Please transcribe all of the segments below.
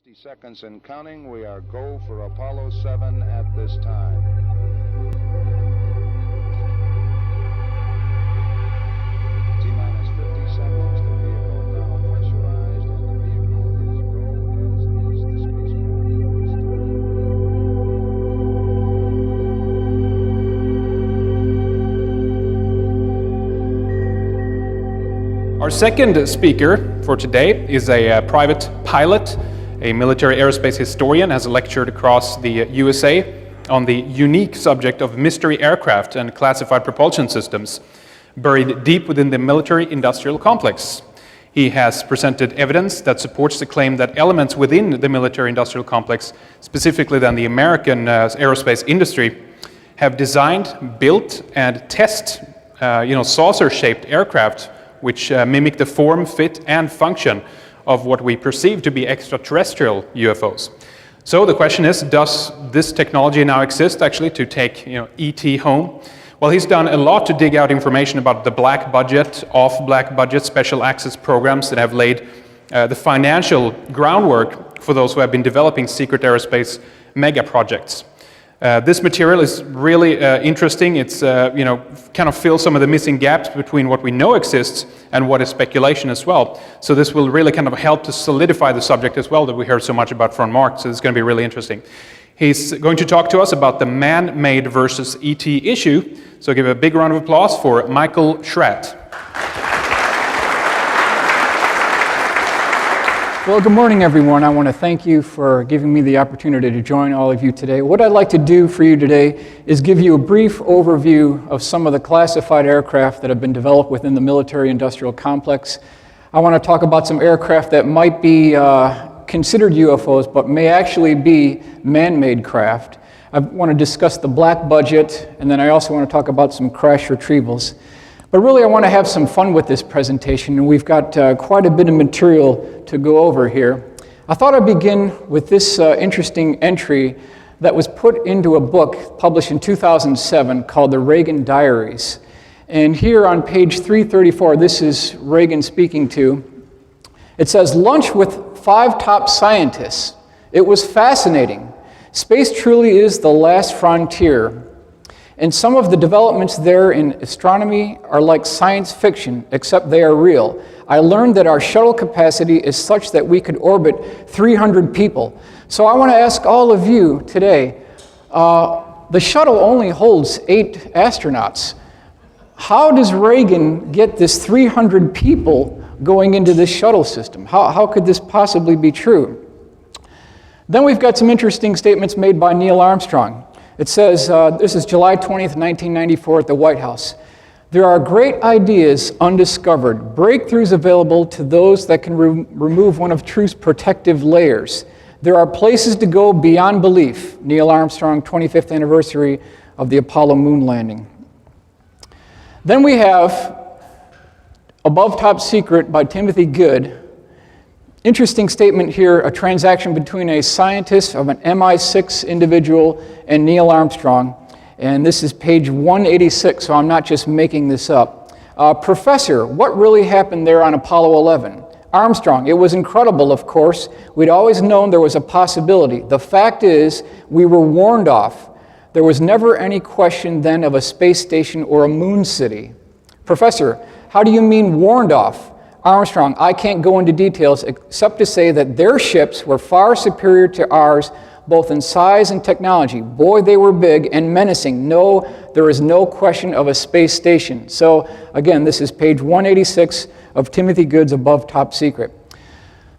50 seconds and counting. We are go for Apollo 7 at this time. T-minus 50 seconds. The vehicle now pressurized, and the vehicle is go, as is the spacecraft. Our second speaker for today is a private pilot, a military aerospace historian, has lectured across the USA on the unique subject of mystery aircraft and classified propulsion systems buried deep within the military-industrial complex. He has presented evidence that supports the claim that elements within the military-industrial complex, specifically then the American aerospace industry, have designed, built, and test saucer-shaped aircraft which mimic the form, fit, and function of what we perceive to be extraterrestrial UFOs. So the question is, does this technology now exist actually to take ET home? Well, he's done a lot to dig out information about the black budget, off-black budget, special access programs that have laid the financial groundwork for those who have been developing secret aerospace mega projects. This material is really interesting. It's kind of fills some of the missing gaps between what we know exists and what is speculation as well. So this will really kind of help to solidify the subject as well that we heard so much about from Mark. So it's going to be really interesting. He's going to talk to us about the man-made versus ET issue. So give a big round of applause for Michael Schratt. Well, good morning, everyone. I want to thank you for giving me the opportunity to join all of you today. What I'd like to do for you today is give you a brief overview of some of the classified aircraft that have been developed within the military-industrial complex. I want to talk about some aircraft that might be considered UFOs, but may actually be man-made craft. I want to discuss the black budget, and then I also want to talk about some crash retrievals. But really, I want to have some fun with this presentation, and we've got quite a bit of material to go over here. I thought I'd begin with this interesting entry that was put into a book published in 2007 called The Reagan Diaries. And here on page 334, this is Reagan speaking to. It says, "Lunch with 5 top scientists. It was fascinating. Space truly is the last frontier. And some of the developments there in astronomy are like science fiction, except they are real. I learned that our shuttle capacity is such that we could orbit 300 people. So I want to ask all of you today, the shuttle only holds 8 astronauts. How does Reagan get this 300 people going into this shuttle system? How could this possibly be true? Then we've got some interesting statements made by Neil Armstrong. It says, this is July 20th, 1994 at the White House. There are great ideas undiscovered, breakthroughs available to those that can remove one of truth's protective layers. There are places to go beyond belief. Neil Armstrong, 25th anniversary of the Apollo moon landing. Then we have Above Top Secret by Timothy Good. Interesting statement here, a transaction between a scientist of an MI6 individual and Neil Armstrong. And this is page 186, so I'm not just making this up. Professor, what really happened there on Apollo 11? Armstrong, it was incredible, of course. We'd always known there was a possibility. The fact is, we were warned off. There was never any question then of a space station or a moon city. Professor, how do you mean warned off? Armstrong, I can't go into details except to say that their ships were far superior to ours, both in size and technology. Boy, they were big and menacing. No, there is no question of a space station. So, again, this is page 186 of Timothy Good's Above Top Secret.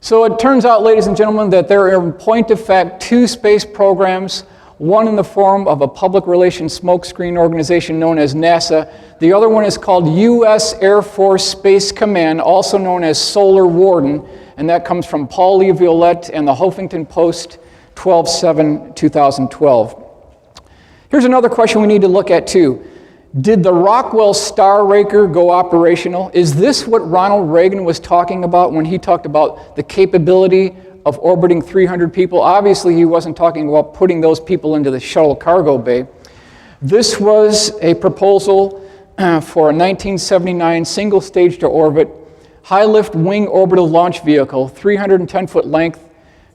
So it turns out, ladies and gentlemen, that there are, in point of fact, 2 space programs, one in the form of a public relations smokescreen organization known as NASA. The other one is called U.S. Air Force Space Command, also known as Solar Warden, and that comes from Paul Violette and the Huffington Post, 12/7/2012. Here's another question we need to look at too. Did the Rockwell Star Raker go operational? Is this what Ronald Reagan was talking about when he talked about the capability of orbiting 300 people? Obviously, he wasn't talking about putting those people into the shuttle cargo bay. This was a proposal for a 1979 single stage to orbit, high lift wing orbital launch vehicle, 310-foot length,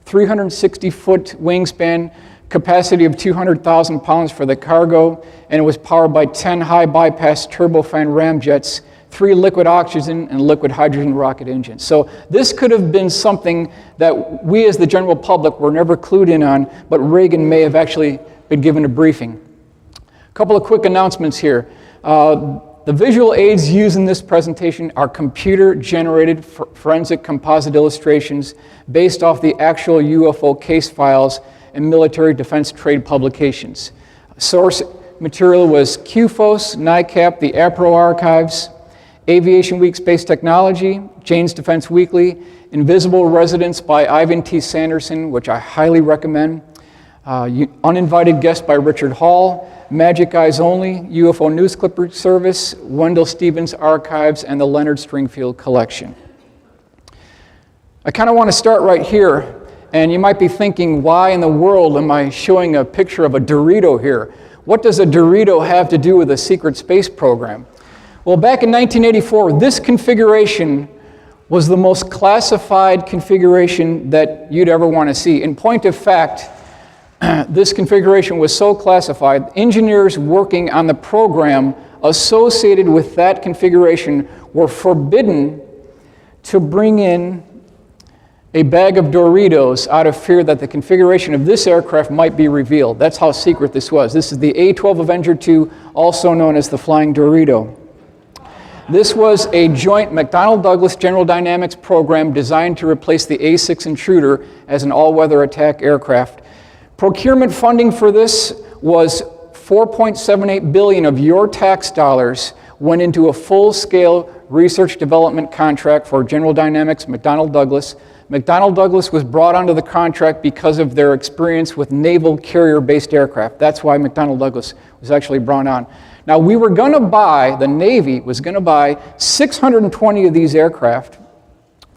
360-foot wingspan, capacity of 200,000 pounds for the cargo, and it was powered by 10 high-bypass turbofan ramjets, 3 liquid oxygen and liquid hydrogen rocket engines. So this could have been something that we as the general public were never clued in on, but Reagan may have actually been given a briefing. A couple of quick announcements here. The visual aids used in this presentation are computer-generated forensic composite illustrations based off the actual UFO case files and military defense trade publications. Source material was QFOS, NICAP, the APRO archives, Aviation Week Space Technology, Jane's Defense Weekly, Invisible Residents by Ivan T. Sanderson, which I highly recommend, Uninvited Guest by Richard Hall, Magic Eyes Only, UFO News Clipper Service, Wendell Stevens Archives, and the Leonard Stringfield Collection. I kind of want to start right here, and you might be thinking, why in the world am I showing a picture of a Dorito here? What does a Dorito have to do with a secret space program? Well, back in 1984, this configuration was the most classified configuration that you'd ever want to see. In point of fact, this configuration was so classified, engineers working on the program associated with that configuration were forbidden to bring in a bag of Doritos out of fear that the configuration of this aircraft might be revealed. That's how secret this was. This is the A-12 Avenger II, also known as the Flying Dorito. This was a joint McDonnell Douglas General Dynamics program designed to replace the A-6 Intruder as an all-weather attack aircraft. Procurement funding for this was $4.78 billion of your tax dollars went into a full-scale research development contract for General Dynamics McDonnell Douglas. McDonnell Douglas was brought onto the contract because of their experience with naval carrier-based aircraft. That's why McDonnell Douglas was actually brought on. Now, we were going to buy, the Navy was going to buy 620 of these aircraft.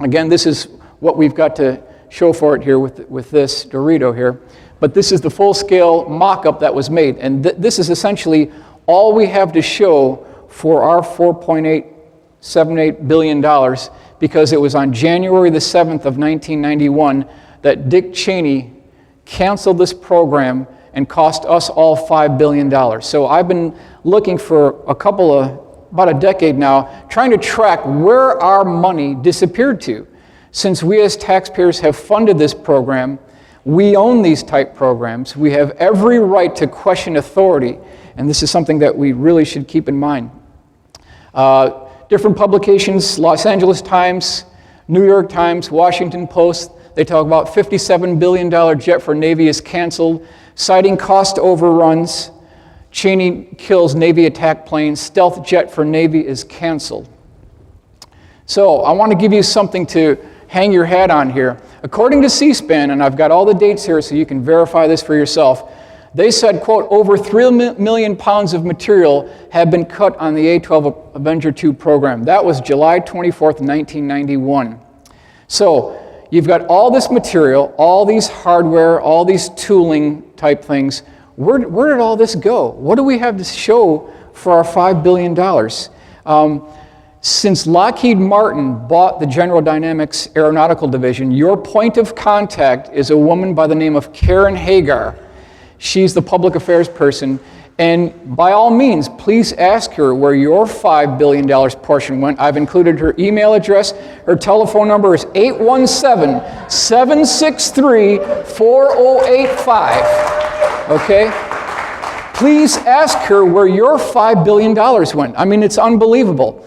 Again, this is what we've got to show for it here with this Dorito here. But this is the full-scale mock-up that was made. And this is essentially all we have to show for our $4.878 billion, because it was on January the 7th of 1991 that Dick Cheney canceled this program and cost us all $5 billion. So I've been looking for about a decade now, trying to track where our money disappeared to. Since we as taxpayers have funded this program, we own these type programs, we have every right to question authority, and this is something that we really should keep in mind. Different publications, Los Angeles Times, New York Times, Washington Post, they talk about $57 billion jet for Navy is canceled, citing cost overruns. Cheney kills Navy attack plane, stealth jet for Navy is canceled. So I want to give you something to hang your hat on here. According to C-SPAN, and I've got all the dates here so you can verify this for yourself, they said, quote, over 3 million pounds of material have been cut on the A-12 Avenger II program. That was July 24th, 1991. So you've got all this material, all these hardware, all these tooling type things. Where did all this go? What do we have to show for our $5 billion? Since Lockheed Martin bought the General Dynamics Aeronautical Division, your point of contact is a woman by the name of Karen Hagar. She's the public affairs person. And by all means, please ask her where your $5 billion portion went. I've included her email address. Her telephone number is 817-763-4085. Okay? Please ask her where your $5 billion went. I mean, it's unbelievable.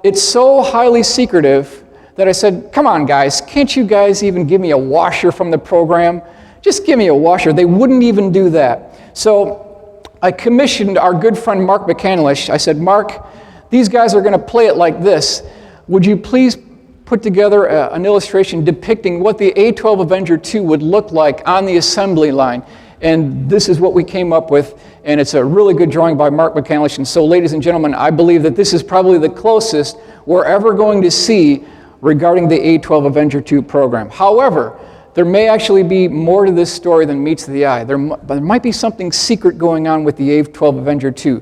It's so highly secretive that I said, come on, guys, can't you guys even give me a washer from the program? Just give me a washer. They wouldn't even do that. So I commissioned our good friend Mark McCandlish. I said, Mark, these guys are going to play it like this. Would you please put together an illustration depicting what the A-12 Avenger II would look like on the assembly line? And this is what we came up with, and it's a really good drawing by Mark McCandlish. And so, ladies and gentlemen, I believe that this is probably the closest we're ever going to see regarding the A-12 Avenger II program. However, there may actually be more to this story than meets the eye. There might be something secret going on with the A-12 Avenger II.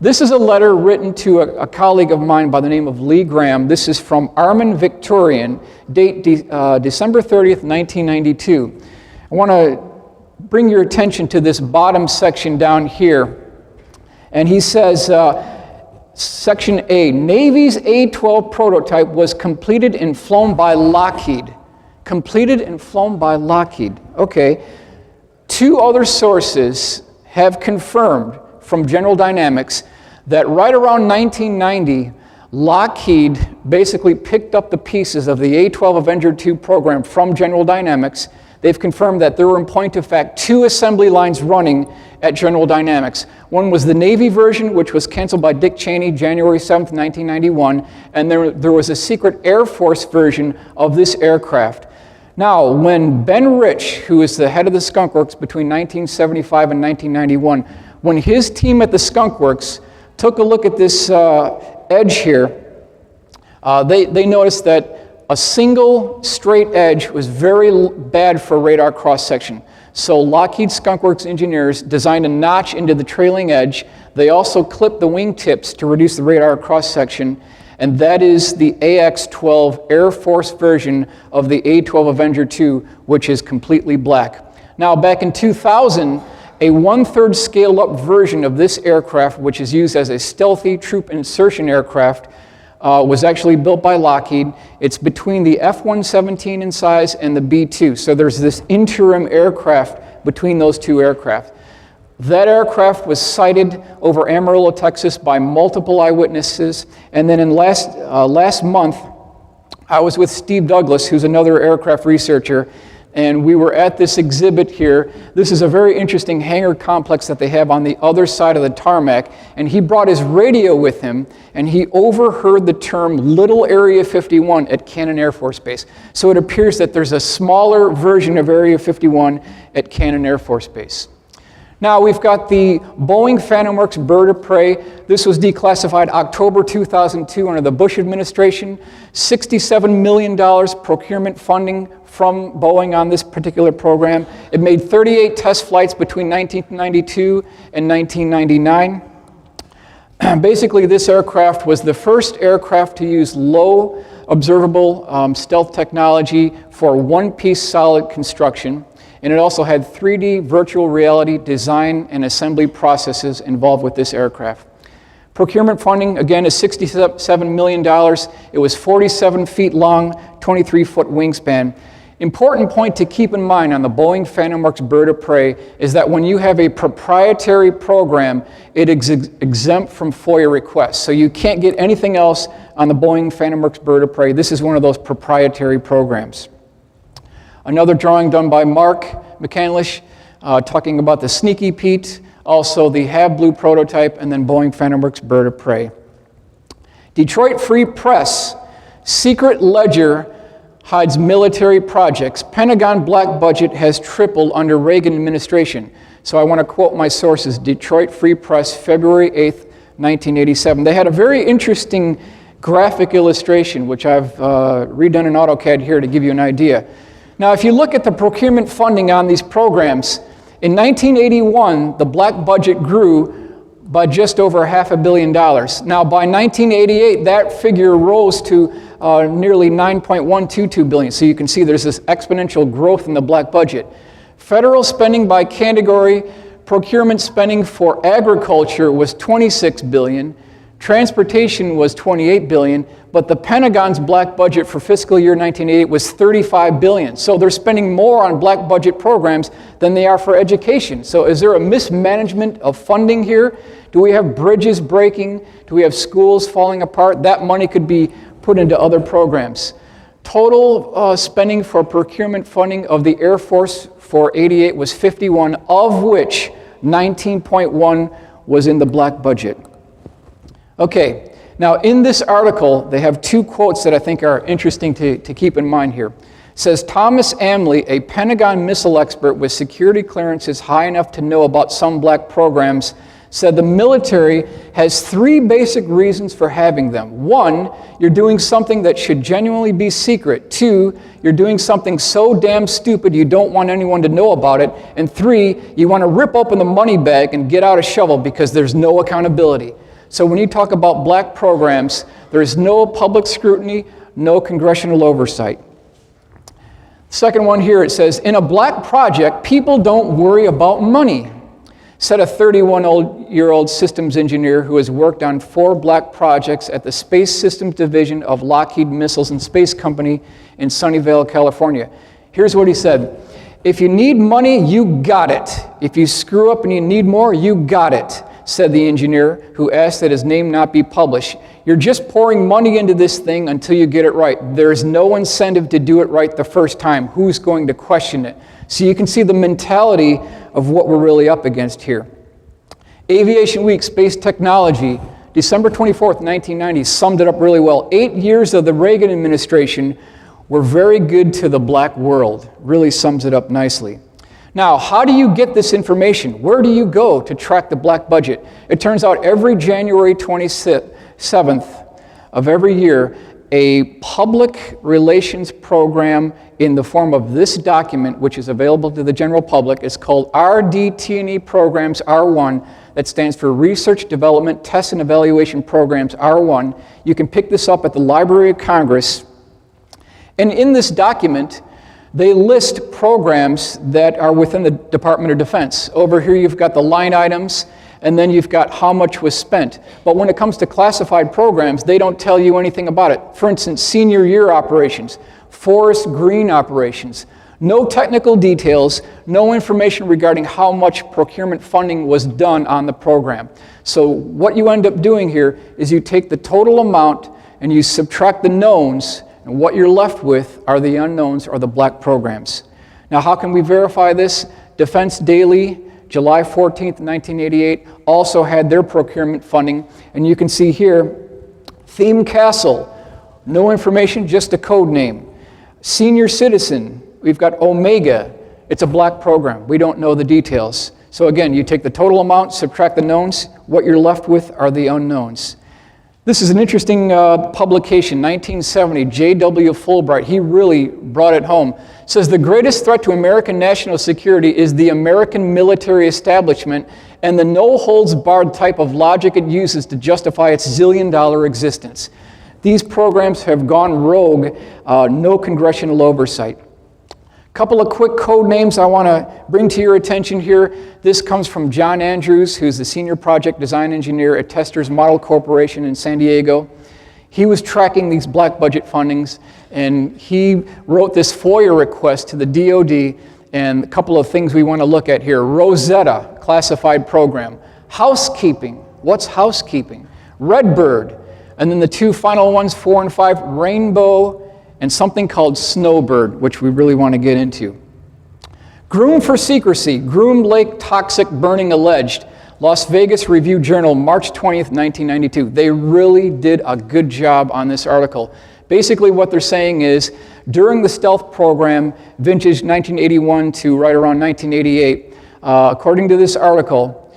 This is a letter written to a colleague of mine by the name of Lee Graham. This is from Armin Victorian, date December 30th, 1992. I want to bring your attention to this bottom section down here. And he says, Section A, Navy's A-12 prototype was completed and flown by Lockheed. Completed and flown by Lockheed. Okay. 2 other sources have confirmed from General Dynamics that right around 1990, Lockheed basically picked up the pieces of the A-12 Avenger II program from General Dynamics. They've confirmed that there were, in point of fact, 2 assembly lines running at General Dynamics. One was the Navy version, which was canceled by Dick Cheney January 7th, 1991, and there was a secret Air Force version of this aircraft. Now, when Ben Rich, who was the head of the Skunk Works between 1975 and 1991, when his team at the Skunk Works took a look at this edge here, they noticed that a single straight edge was very bad for radar cross-section. So Lockheed Skunk Works engineers designed a notch into the trailing edge. They also clipped the wingtips to reduce the radar cross-section, and that is the AX-12 Air Force version of the A-12 Avenger II, which is completely black. Now, back in 2000, a 1/3 scaled-up version of this aircraft, which is used as a stealthy troop insertion aircraft, was actually built by Lockheed. It's between the F-117 in size and the B-2. So there's this interim aircraft between those 2 aircraft. That aircraft was sighted over Amarillo, Texas by multiple eyewitnesses. And then in last month, I was with Steve Douglas, who's another aircraft researcher, and we were at this exhibit here. This is a very interesting hangar complex that they have on the other side of the tarmac, and he brought his radio with him, and he overheard the term Little Area 51 at Cannon Air Force Base. So it appears that there's a smaller version of Area 51 at Cannon Air Force Base. Now we've got the Boeing Phantom Works bird of prey. This was declassified October 2002 under the Bush administration. $67 million procurement funding from Boeing on this particular program. It made 38 test flights between 1992 and 1999. Basically, this aircraft was the first aircraft to use low observable stealth technology for one-piece solid construction. And it also had 3D virtual reality design and assembly processes involved with this aircraft. Procurement funding, again, is $67 million. It was 47 feet long, 23-foot wingspan. Important point to keep in mind on the Boeing Phantom Works bird of prey is that when you have a proprietary program, it is exempt from FOIA requests. So you can't get anything else on the Boeing Phantom Works bird of prey. This is one of those proprietary programs. Another drawing done by Mark McCandlish, talking about the Sneaky Pete, also the Have Blue prototype, and then Boeing Phantom Works bird of prey. Detroit Free Press, secret ledger hides military projects. Pentagon black budget has tripled under Reagan administration. So I want to quote my sources, Detroit Free Press, February 8th, 1987. They had a very interesting graphic illustration, which I've redone in AutoCAD here to give you an idea. Now, if you look at the procurement funding on these programs, in 1981, the black budget grew by just over $500 million. Now, by 1988, that figure rose to nearly $9.122 billion. So you can see there's this exponential growth in the black budget. Federal spending by category, procurement spending for agriculture was $26 billion. Transportation was $28 billion, but the Pentagon's black budget for fiscal year 1988 was $35 billion. So they're spending more on black budget programs than they are for education. So is there a mismanagement of funding here? Do we have bridges breaking? Do we have schools falling apart? That money could be put into other programs. Total spending for procurement funding of the Air Force for 88 was 51, of which 19.1 was in the black budget. Okay, now in this article, they have 2 quotes that I think are interesting to keep in mind here. It says, Thomas Amley, a Pentagon missile expert with security clearances high enough to know about some black programs, said the military has 3 basic reasons for having them. 1, you're doing something that should genuinely be secret. 2, you're doing something so damn stupid you don't want anyone to know about it. And 3, you want to rip open the money bag and get out a shovel because there's no accountability. So when you talk about black programs, there is no public scrutiny, no congressional oversight. Second one here, it says, in a black project, people don't worry about money, said a 31-year-old systems engineer who has worked on 4 black projects at the Space Systems Division of Lockheed Missiles and Space Company in Sunnyvale, California. Here's what he said. If you need money, you got it. If you screw up and you need more, you got it, said the engineer who asked that his name not be published. You're just pouring money into this thing until you get it right. There's no incentive to do it right the first time. Who's going to question it? So you can see the mentality of what we're really up against here. Aviation Week, Space Technology, December 24th, 1990, summed it up really well. 8 years of the Reagan administration were very good to the black world. Really sums it up nicely. Now, how do you get this information? Where do you go to track the black budget? It turns out every January 27th of every year, a public relations program in the form of this document, which is available to the general public, is called RDT&E Programs R1. That stands for Research, Development, Test, and Evaluation Programs R1. You can pick this up at the Library of Congress. And in this document, they list programs that are within the Department of Defense. Over here you've got the line items, and then you've got how much was spent. But when it comes to classified programs, they don't tell you anything about it. For instance, senior year operations, forest green operations. No technical details, no information regarding how much procurement funding was done on the program. So what you end up doing here is you take the total amount and you subtract the knowns, and what you're left with are the unknowns or the black programs. Now, how can we verify this? Defense Daily, July 14th, 1988, also had their procurement funding. And you can see here, Theme Castle, no information, just a code name. Senior Citizen, we've got Omega. It's a black program. We don't know the details. So again, you take the total amount, subtract the knowns. What you're left with are the unknowns. This is an interesting publication, 1970, J.W. Fulbright. He really brought it home. It says, the greatest threat to American national security is the American military establishment and the no-holds-barred type of logic it uses to justify its zillion-dollar existence. These programs have gone rogue, no congressional oversight. Couple of quick code names I want to bring to your attention here. This comes from John Andrews, who's the Senior Project Design Engineer at Testers Model Corporation in San Diego. He was tracking these black budget fundings, and he wrote this FOIA request to the DoD, and a couple of things we want to look at here. Rosetta, classified program. Housekeeping, what's housekeeping? Redbird, and then the 2 final ones, 4 and 5, Rainbow, and something called Snowbird, which we really want to get into. Groom for secrecy, Groom Lake toxic burning alleged. Las Vegas Review-Journal, March 20th, 1992. They really did a good job on this article. Basically what they're saying is, during the stealth program, vintage 1981 to right around 1988, according to this article,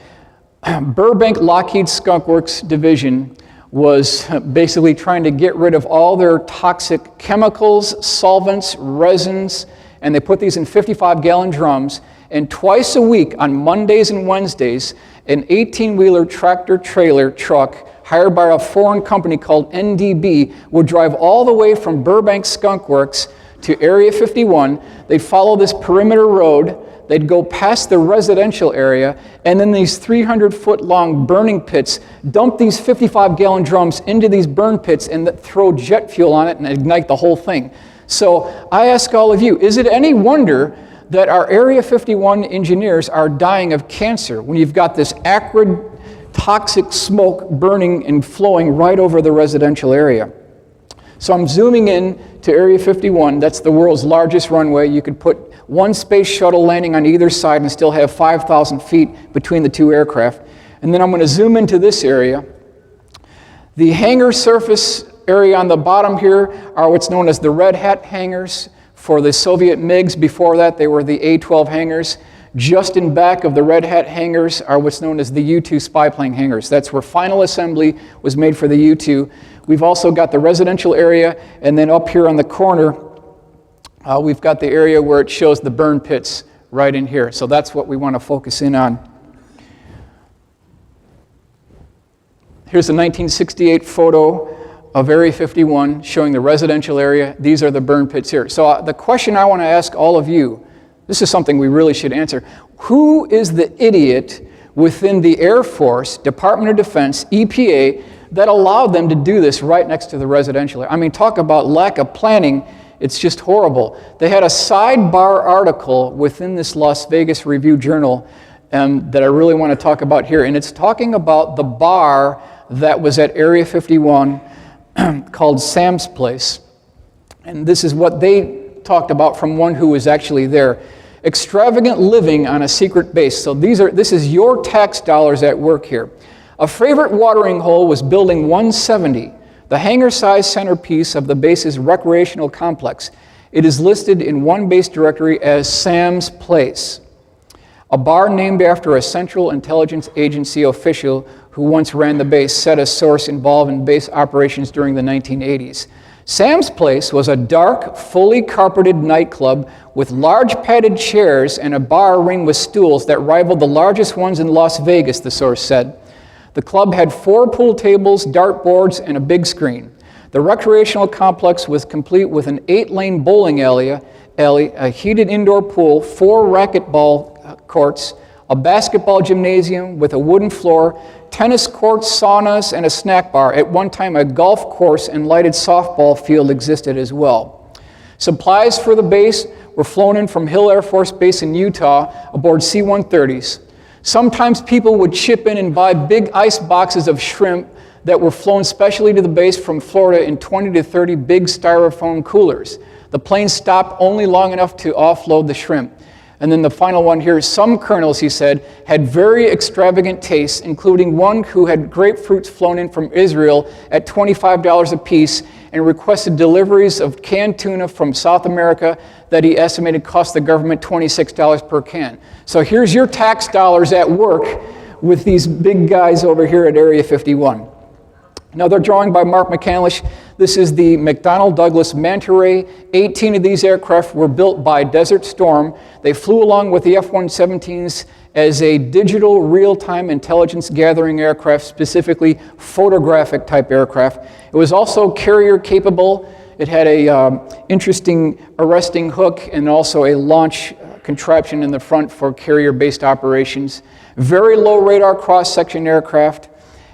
Burbank Lockheed Skunk Works Division was basically trying to get rid of all their toxic chemicals, solvents, resins, and they put these in 55-gallon drums, and twice a week on Mondays and Wednesdays, an 18-wheeler tractor-trailer truck hired by a foreign company called NDB would drive all the way from Burbank Skunk Works to Area 51. They'd follow this perimeter road, they'd go past the residential area, and then these 300-foot-long burning pits dump these 55-gallon drums into these burn pits and throw jet fuel on it and ignite the whole thing. So I ask all of you, is it any wonder that our Area 51 engineers are dying of cancer when you've got this acrid, toxic smoke burning and flowing right over the residential area? So I'm zooming in to Area 51. That's the world's largest runway. You could put one space shuttle landing on either side and still have 5,000 feet between the two aircraft. And then I'm going to zoom into this area. The hangar surface area on the bottom here are what's known as the Red Hat hangars for the Soviet MiGs. Before that, they were the A-12 hangars. Just in back of the Red Hat hangars are what's known as the U-2 spy plane hangars. That's where final assembly was made for the U-2. We've also got the residential area, and then up here on the corner, we've got the area where it shows the burn pits right in here. So that's what we want to focus in on. Here's a 1968 photo of Area 51 showing the residential area. These are the burn pits here. So the question I want to ask all of you, this is something we really should answer. Who is the idiot within the Air Force, Department of Defense, EPA, that allowed them to do this right next to the residential area? I mean, talk about lack of planning. It's just horrible. They had a sidebar article within this Las Vegas Review-Journal that I really want to talk about here, and it's talking about the bar that was at Area 51 called Sam's Place. And this is what they talked about from one who was actually there. Extravagant living on a secret base. So this is your tax dollars at work here. A favorite watering hole was Building 170, the hangar-sized centerpiece of the base's recreational complex. It is listed in one base directory as Sam's Place, a bar named after a Central Intelligence Agency official who once ran the base, said a source involved in base operations during the 1980s. Sam's Place was a dark, fully carpeted nightclub with large padded chairs and a bar ring with stools that rivaled the largest ones in Las Vegas, the source said. The club had 4 pool tables, dartboards, and a big screen. The recreational complex was complete with an 8-lane bowling alley, a heated indoor pool, 4 racquetball courts, a basketball gymnasium with a wooden floor, tennis courts, saunas, and a snack bar. At one time, a golf course and lighted softball field existed as well. Supplies for the base were flown in from Hill Air Force Base in Utah aboard C-130s. Sometimes people would chip in and buy big ice boxes of shrimp that were flown specially to the base from Florida in 20 to 30 big styrofoam coolers. The plane stopped only long enough to offload the shrimp. And then the final one here, some colonels, he said, had very extravagant tastes, including one who had grapefruits flown in from Israel at $25 a piece and requested deliveries of canned tuna from South America that he estimated cost the government $26 per can. So here's your tax dollars at work with these big guys over here at Area 51. Another drawing by Mark McCandlish. This is the McDonnell Douglas Manta Ray. 18 of these aircraft were built by Desert Storm. They flew along with the F-117s as a digital real-time intelligence gathering aircraft, specifically photographic type aircraft. It was also carrier capable. It had a interesting arresting hook and also a launch contraption in the front for carrier-based operations. Very low radar cross-section aircraft,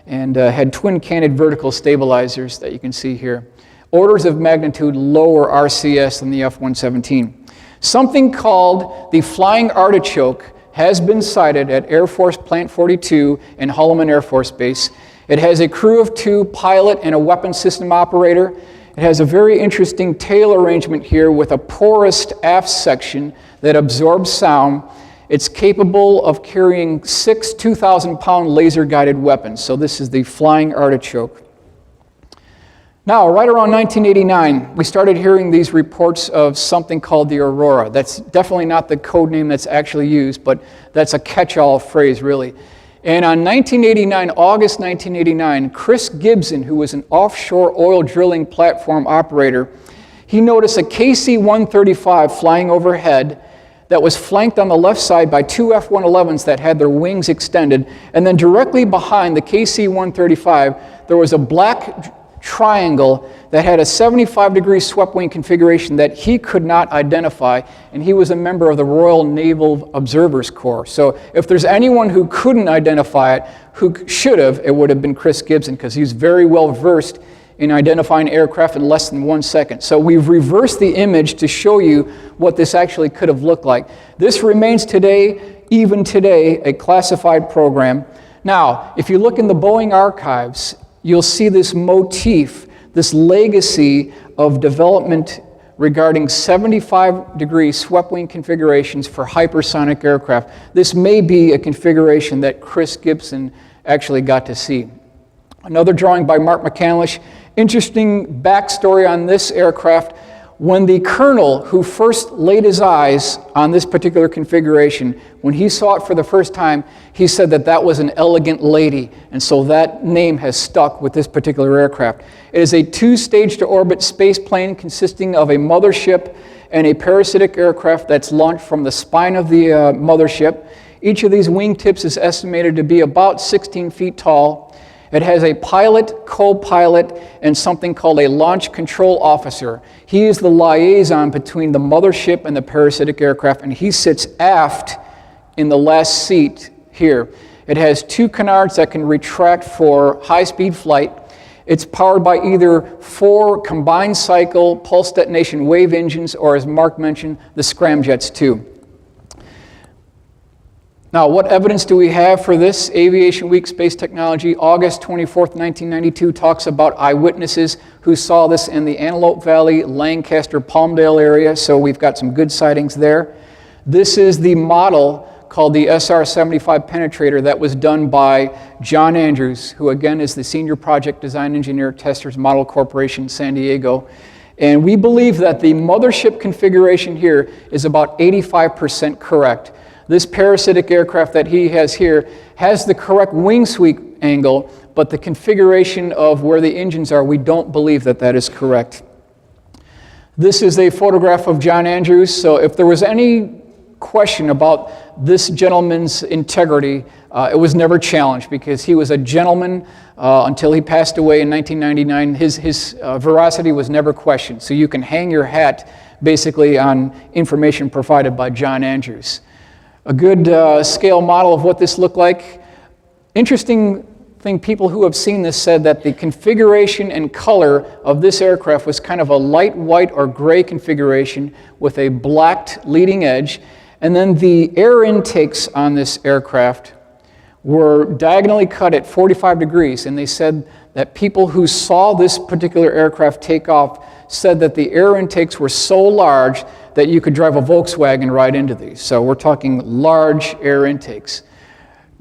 and had twin-canted vertical stabilizers that you can see here. Orders of magnitude lower RCS than the F-117. Something called the Flying Artichoke has been sighted at Air Force Plant 42 and Holloman Air Force Base. It has a crew of 2, pilot and a weapons system operator. It has a very interesting tail arrangement here with a porous aft section that absorbs sound. It's capable of carrying 6 2,000-pound laser-guided weapons. So this is the Flying Artichoke. Now, right around 1989, we started hearing these reports of something called the Aurora. That's definitely not the code name that's actually used, but that's a catch-all phrase, really. And on August 1989, Chris Gibson, who was an offshore oil drilling platform operator, he noticed a KC-135 flying overhead that was flanked on the left side by 2 F-111s that had their wings extended. And then directly behind the KC-135, there was a black triangle that had a 75-degree swept wing configuration that he could not identify, and he was a member of the Royal Naval Observers Corps. So if there's anyone who couldn't identify it, who should have, it would have been Chris Gibson, because he's very well versed in identifying aircraft in less than 1 second. So we've reversed the image to show you what this actually could have looked like. This remains today, even today, a classified program. Now, if you look in the Boeing archives, you'll see this motif, this legacy of development regarding 75-degree swept wing configurations for hypersonic aircraft. This may be a configuration that Chris Gibson actually got to see. Another drawing by Mark McCandlish. Interesting backstory on this aircraft. When the colonel who first laid his eyes on this particular configuration, when he saw it for the first time, he said that that was an elegant lady, and so that name has stuck with this particular aircraft. It is a 2-stage-to-orbit space plane consisting of a mothership and a parasitic aircraft that's launched from the spine of the mothership. Each of these wingtips is estimated to be about 16 feet tall, It has a pilot, co-pilot, and something called a launch control officer. He is the liaison between the mothership and the parasitic aircraft, and he sits aft in the last seat here. It has 2 canards that can retract for high-speed flight. It's powered by either 4 combined cycle pulse detonation wave engines, or as Mark mentioned, the scramjets too. Now, what evidence do we have for this? Aviation Week Space Technology, August 24th, 1992, talks about eyewitnesses who saw this in the Antelope Valley, Lancaster, Palmdale area, so we've got some good sightings there. This is the model called the SR-75 Penetrator that was done by John Andrews, who again is the Senior Project Design Engineer, Testers Model Corporation, San Diego. And we believe that the mothership configuration here is about 85% correct. This parasitic aircraft that he has here has the correct wing sweep angle, but the configuration of where the engines are, we don't believe that that is correct. This is a photograph of John Andrews, so if there was any question about this gentleman's integrity, it was never challenged because he was a gentleman until he passed away in 1999. His veracity was never questioned, so you can hang your hat basically on information provided by John Andrews. A good scale model of what this looked like. Interesting thing, people who have seen this said that the configuration and color of this aircraft was kind of a light white or gray configuration with a blacked leading edge. And then the air intakes on this aircraft were diagonally cut at 45 degrees. And they said that people who saw this particular aircraft take off said that the air intakes were so large that you could drive a Volkswagen right into these. So we're talking large air intakes.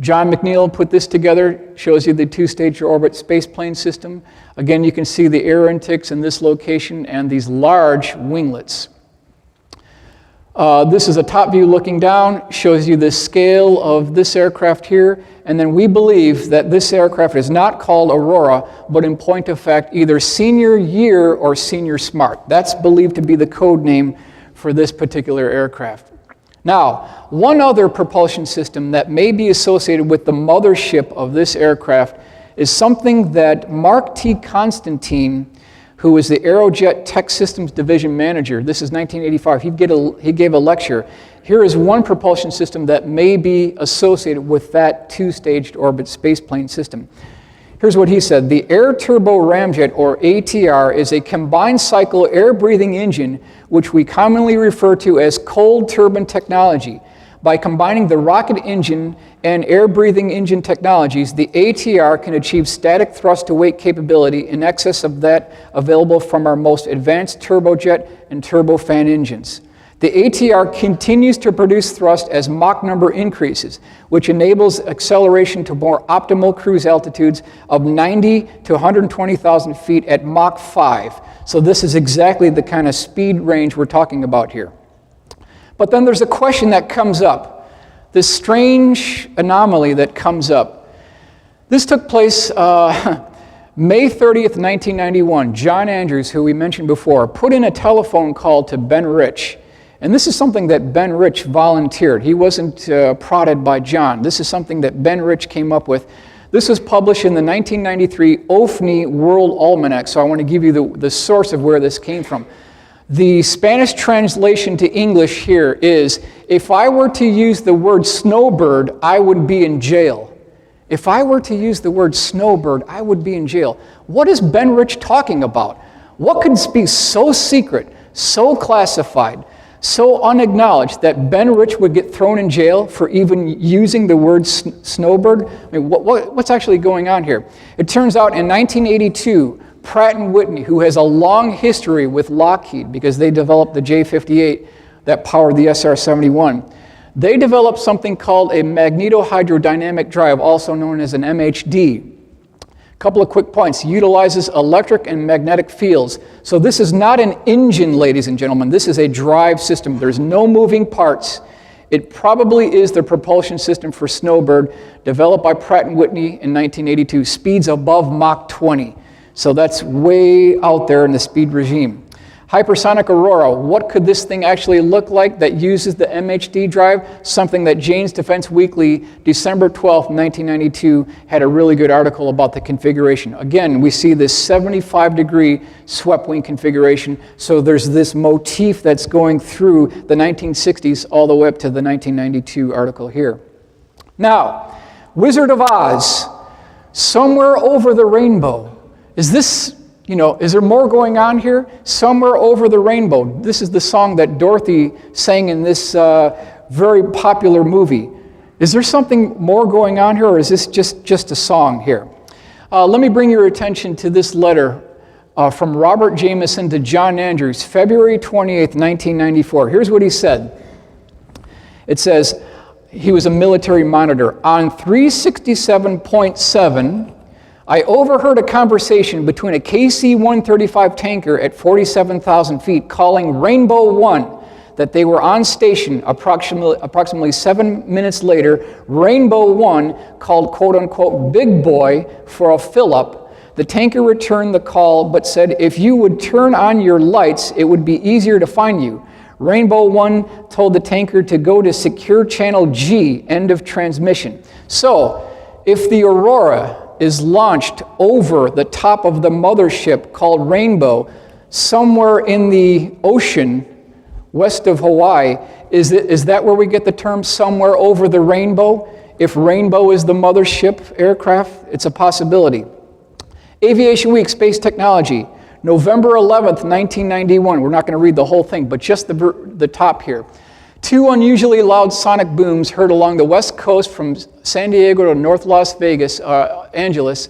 John McNeil put this together, shows you the 2-stage orbit spaceplane system. Again, you can see the air intakes in this location and these large winglets. This is a top view looking down, shows you the scale of this aircraft here, and then we believe that this aircraft is not called Aurora, but in point of fact either Senior Year or Senior Smart. That's believed to be the code name for this particular aircraft. Now, one other propulsion system that may be associated with the mothership of this aircraft is something that Mark T. Constantine, who was the Aerojet Tech Systems Division Manager, this is 1985, he gave a lecture. Here is one propulsion system that may be associated with that 2-staged orbit spaceplane system. Here's what he said: the Air Turbo Ramjet, or ATR, is a combined cycle air-breathing engine which we commonly refer to as cold turbine technology. By combining the rocket engine and air-breathing engine technologies, the ATR can achieve static thrust-to-weight capability in excess of that available from our most advanced turbojet and turbofan engines. The ATR continues to produce thrust as Mach number increases, which enables acceleration to more optimal cruise altitudes of 90 to 120,000 feet at Mach 5. So this is exactly the kind of speed range we're talking about here. But then there's a question that comes up, this strange anomaly that comes up. This took place May 30th, 1991. John Andrews, who we mentioned before, put in a telephone call to Ben Rich. And this is something that Ben Rich volunteered. He wasn't prodded by John. This is something that Ben Rich came up with. This was published in the 1993 OFNI World Almanac, so I want to give you the source of where this came from. The Spanish translation to English here is, if I were to use the word snowbird, I would be in jail. If I were to use the word snowbird, I would be in jail. What is Ben Rich talking about? What could be so secret, so classified, so unacknowledged that Ben Rich would get thrown in jail for even using the word snowbird? I mean, what's actually going on here? It turns out in 1982, Pratt & Whitney, who has a long history with Lockheed because they developed the J-58 that powered the SR-71, they developed something called a magnetohydrodynamic drive, also known as an MHD. Couple of quick points. Utilizes electric and magnetic fields. So this is not an engine, ladies and gentlemen. This is a drive system. There's no moving parts. It probably is the propulsion system for Snowbird, developed by Pratt & Whitney in 1982. Speeds above Mach 20. So that's way out there in the speed regime. Hypersonic Aurora, what could this thing actually look like that uses the MHD drive? Something that Jane's Defense Weekly, December 12th, 1992, had a really good article about the configuration. Again, we see this 75-degree swept wing configuration, so there's this motif that's going through the 1960s all the way up to the 1992 article here. Now, Wizard of Oz, somewhere over the rainbow. Is this, is there more going on here? Somewhere over the rainbow. This is the song that Dorothy sang in this very popular movie. Is there something more going on here, or is this just a song here? Let me bring your attention to this letter from Robert Jameson to John Andrews, February 28th, 1994. Here's what he said. It says, he was a military monitor. On 367.7, I overheard a conversation between a KC-135 tanker at 47,000 feet calling Rainbow 1 that they were on station. Approximately 7 minutes later, Rainbow 1 called quote-unquote Big Boy for a fill-up. The tanker returned the call but said if you would turn on your lights, it would be easier to find you. Rainbow 1 told the tanker to go to Secure Channel G, end of transmission. So, if the Aurora is launched over the top of the mothership called Rainbow, somewhere in the ocean west of Hawaii, is that where we get the term somewhere over the rainbow? If Rainbow is the mothership aircraft, it's a possibility. Aviation Week, Space Technology, November 11th, 1991. We're not going to read the whole thing, but just the top here. 2 unusually loud sonic booms heard along the west coast from San Diego to North Los Angeles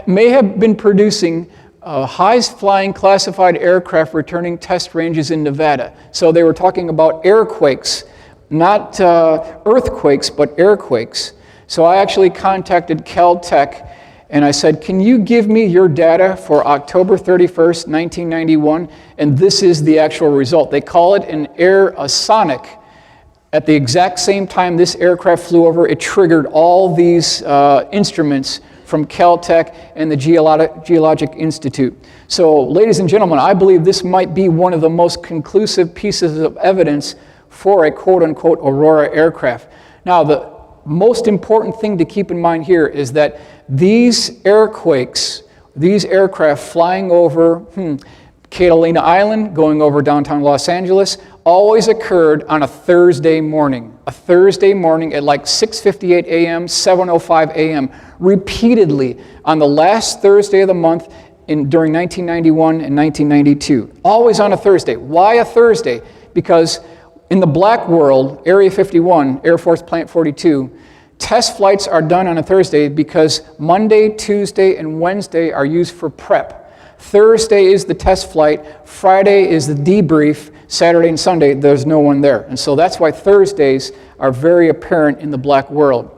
may have been producing high-flying classified aircraft returning test ranges in Nevada. So they were talking about airquakes, not earthquakes, but airquakes. So I actually contacted Caltech and I said, can you give me your data for October 31st, 1991? And this is the actual result. They call it a sonic. At the exact same time this aircraft flew over, it triggered all these instruments from Caltech and the Geologic Institute. So, ladies and gentlemen, I believe this might be one of the most conclusive pieces of evidence for a quote-unquote Aurora aircraft. Now, the most important thing to keep in mind here is that these airquakes, these aircraft flying over Catalina Island, going over downtown Los Angeles, always occurred on a Thursday morning. A Thursday morning at like 6:58 a.m., 7:05 a.m., repeatedly on the last Thursday of the month during 1991 and 1992. Always on a Thursday. Why a Thursday? Because in the black world, Area 51, Air Force Plant 42, test flights are done on a Thursday because Monday, Tuesday, and Wednesday are used for prep. Thursday is the test flight, Friday is the debrief, Saturday and Sunday there's no one there. And so that's why Thursdays are very apparent in the black world.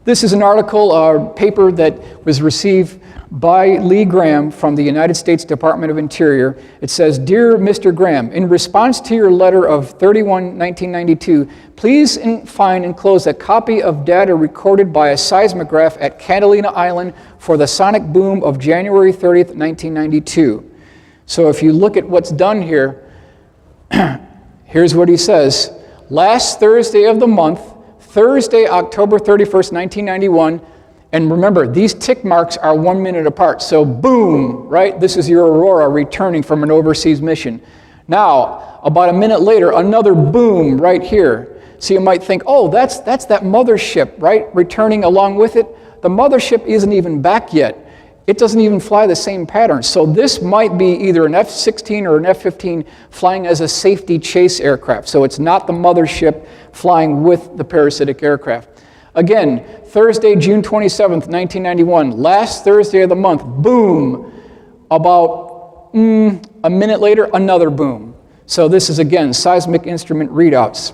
This is an article, a paper that was received by Lee Graham from the United States Department of Interior. It says, Dear Mr. Graham, in response to your letter of 31/1992, please find enclosed a copy of data recorded by a seismograph at Catalina Island for the sonic boom of January 30th, 1992. So if you look at what's done here, here's what he says. Last Thursday of the month, Thursday, October 31st, 1991, and remember, these tick marks are 1 minute apart. So boom, right? This is your Aurora returning from an overseas mission. Now, about a minute later, another boom right here. So you might think, oh, that's that mothership, right? Returning along with it. The mothership isn't even back yet. It doesn't even fly the same pattern. So this might be either an F-16 or an F-15 flying as a safety chase aircraft. So it's not the mothership flying with the parasitic aircraft. Again, Thursday, June 27th, 1991, last Thursday of the month, boom. About a minute later, another boom. So this is, again, seismic instrument readouts.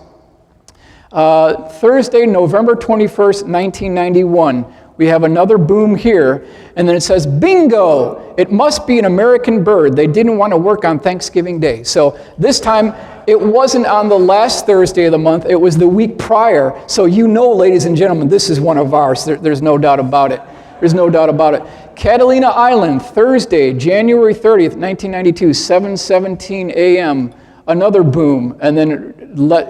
Thursday, November 21st, 1991, we have another boom here, and then it says, bingo, it must be an American bird. They didn't want to work on Thanksgiving Day. So this time, it wasn't on the last Thursday of the month, it was the week prior. So you know, ladies and gentlemen, this is one of ours. There's no doubt about it. There's no doubt about it. Catalina Island, Thursday, January 30th, 1992, 7:17 a.m., another boom. And then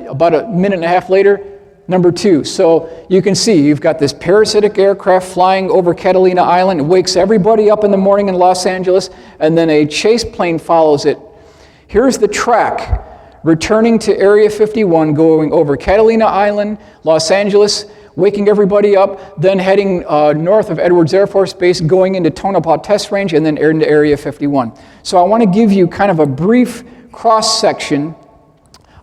about a minute and a half later, number 2. So you can see you've got this parasitic aircraft flying over Catalina Island. It wakes everybody up in the morning in Los Angeles, and then a chase plane follows it. Here's the track returning to Area 51, going over Catalina Island, Los Angeles, waking everybody up, then heading north of Edwards Air Force Base, going into Tonopah Test Range, and then into Area 51. So I want to give you kind of a brief cross-section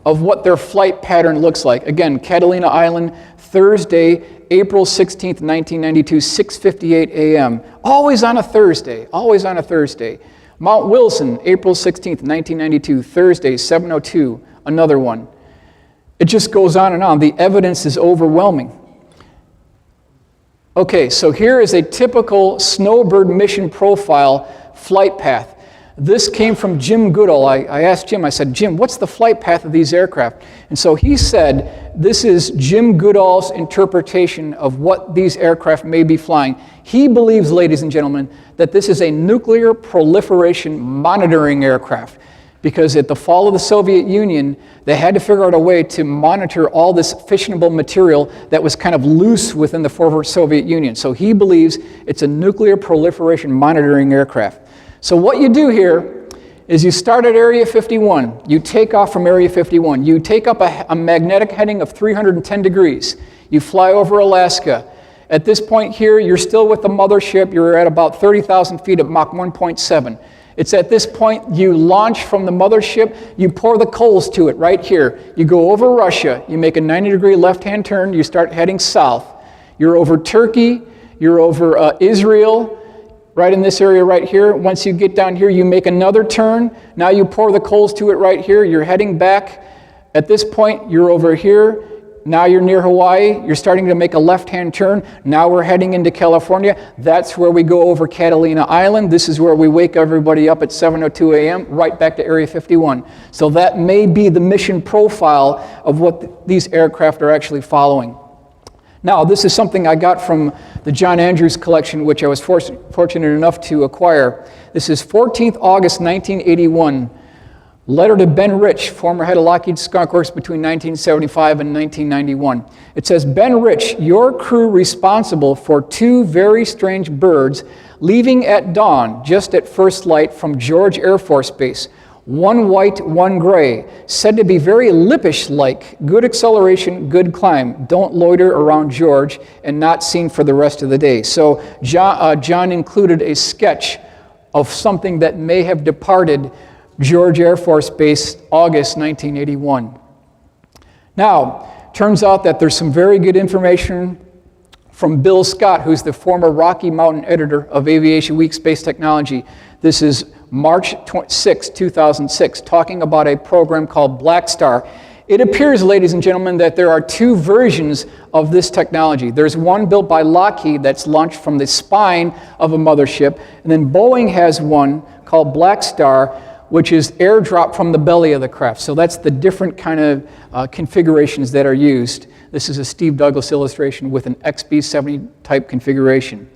of what their flight pattern looks like. Again, Catalina Island, Thursday, April 16th, 1992, 6:58 a.m. Always on a Thursday, always on a Thursday. Mount Wilson, April 16th, 1992, Thursday, 7:02, another one. It just goes on and on. The evidence is overwhelming. Okay, so here is a typical Snowbird mission profile flight path. This came from Jim Goodall. I asked Jim, I said, Jim, what's the flight path of these aircraft? And so he said, this is Jim Goodall's interpretation of what these aircraft may be flying. He believes, ladies and gentlemen, that this is a nuclear proliferation monitoring aircraft, because at the fall of the Soviet Union, they had to figure out a way to monitor all this fissionable material that was kind of loose within the former Soviet Union. So he believes it's a nuclear proliferation monitoring aircraft. So what you do here is you start at Area 51. You take off from Area 51. You take up a magnetic heading of 310 degrees. You fly over Alaska. At this point here, you're still with the mothership. You're at about 30,000 feet at Mach 1.7. It's at this point you launch from the mothership. You pour the coals to it right here. You go over Russia. You make a 90-degree left-hand turn. You start heading south. You're over Turkey. You're over Israel. Right in this area right here. Once you get down here, you make another turn. Now you pour the coals to it right here. You're heading back. At this point, you're over here. Now you're near Hawaii. You're starting to make a left-hand turn. Now we're heading into California. That's where we go over Catalina Island. This is where we wake everybody up at 7:02 a.m., right back to Area 51. So that may be the mission profile of what these aircraft are actually following. Now, this is something I got from the John Andrews collection, which I was fortunate enough to acquire. This is 14th August 1981, letter to Ben Rich, former head of Lockheed Skunk Works between 1975 and 1991. It says, Ben Rich, your crew responsible for 2 very strange birds leaving at dawn just at first light from George Air Force Base. One white, one gray, said to be very Lippish-like, good acceleration, good climb, don't loiter around George, and not seen for the rest of the day. So John included a sketch of something that may have departed George Air Force Base, August 1981. Now, turns out that there's some very good information from Bill Scott, who's the former Rocky Mountain editor of Aviation Week Space Technology. This is March 6, 2006, talking about a program called Black Star. It appears, ladies and gentlemen, that there are 2 versions of this technology. There's one built by Lockheed that's launched from the spine of a mothership, and then Boeing has one called Black Star, which is airdropped from the belly of the craft. So that's the different kind of configurations that are used. This is a Steve Douglas illustration with an XB-70 type configuration.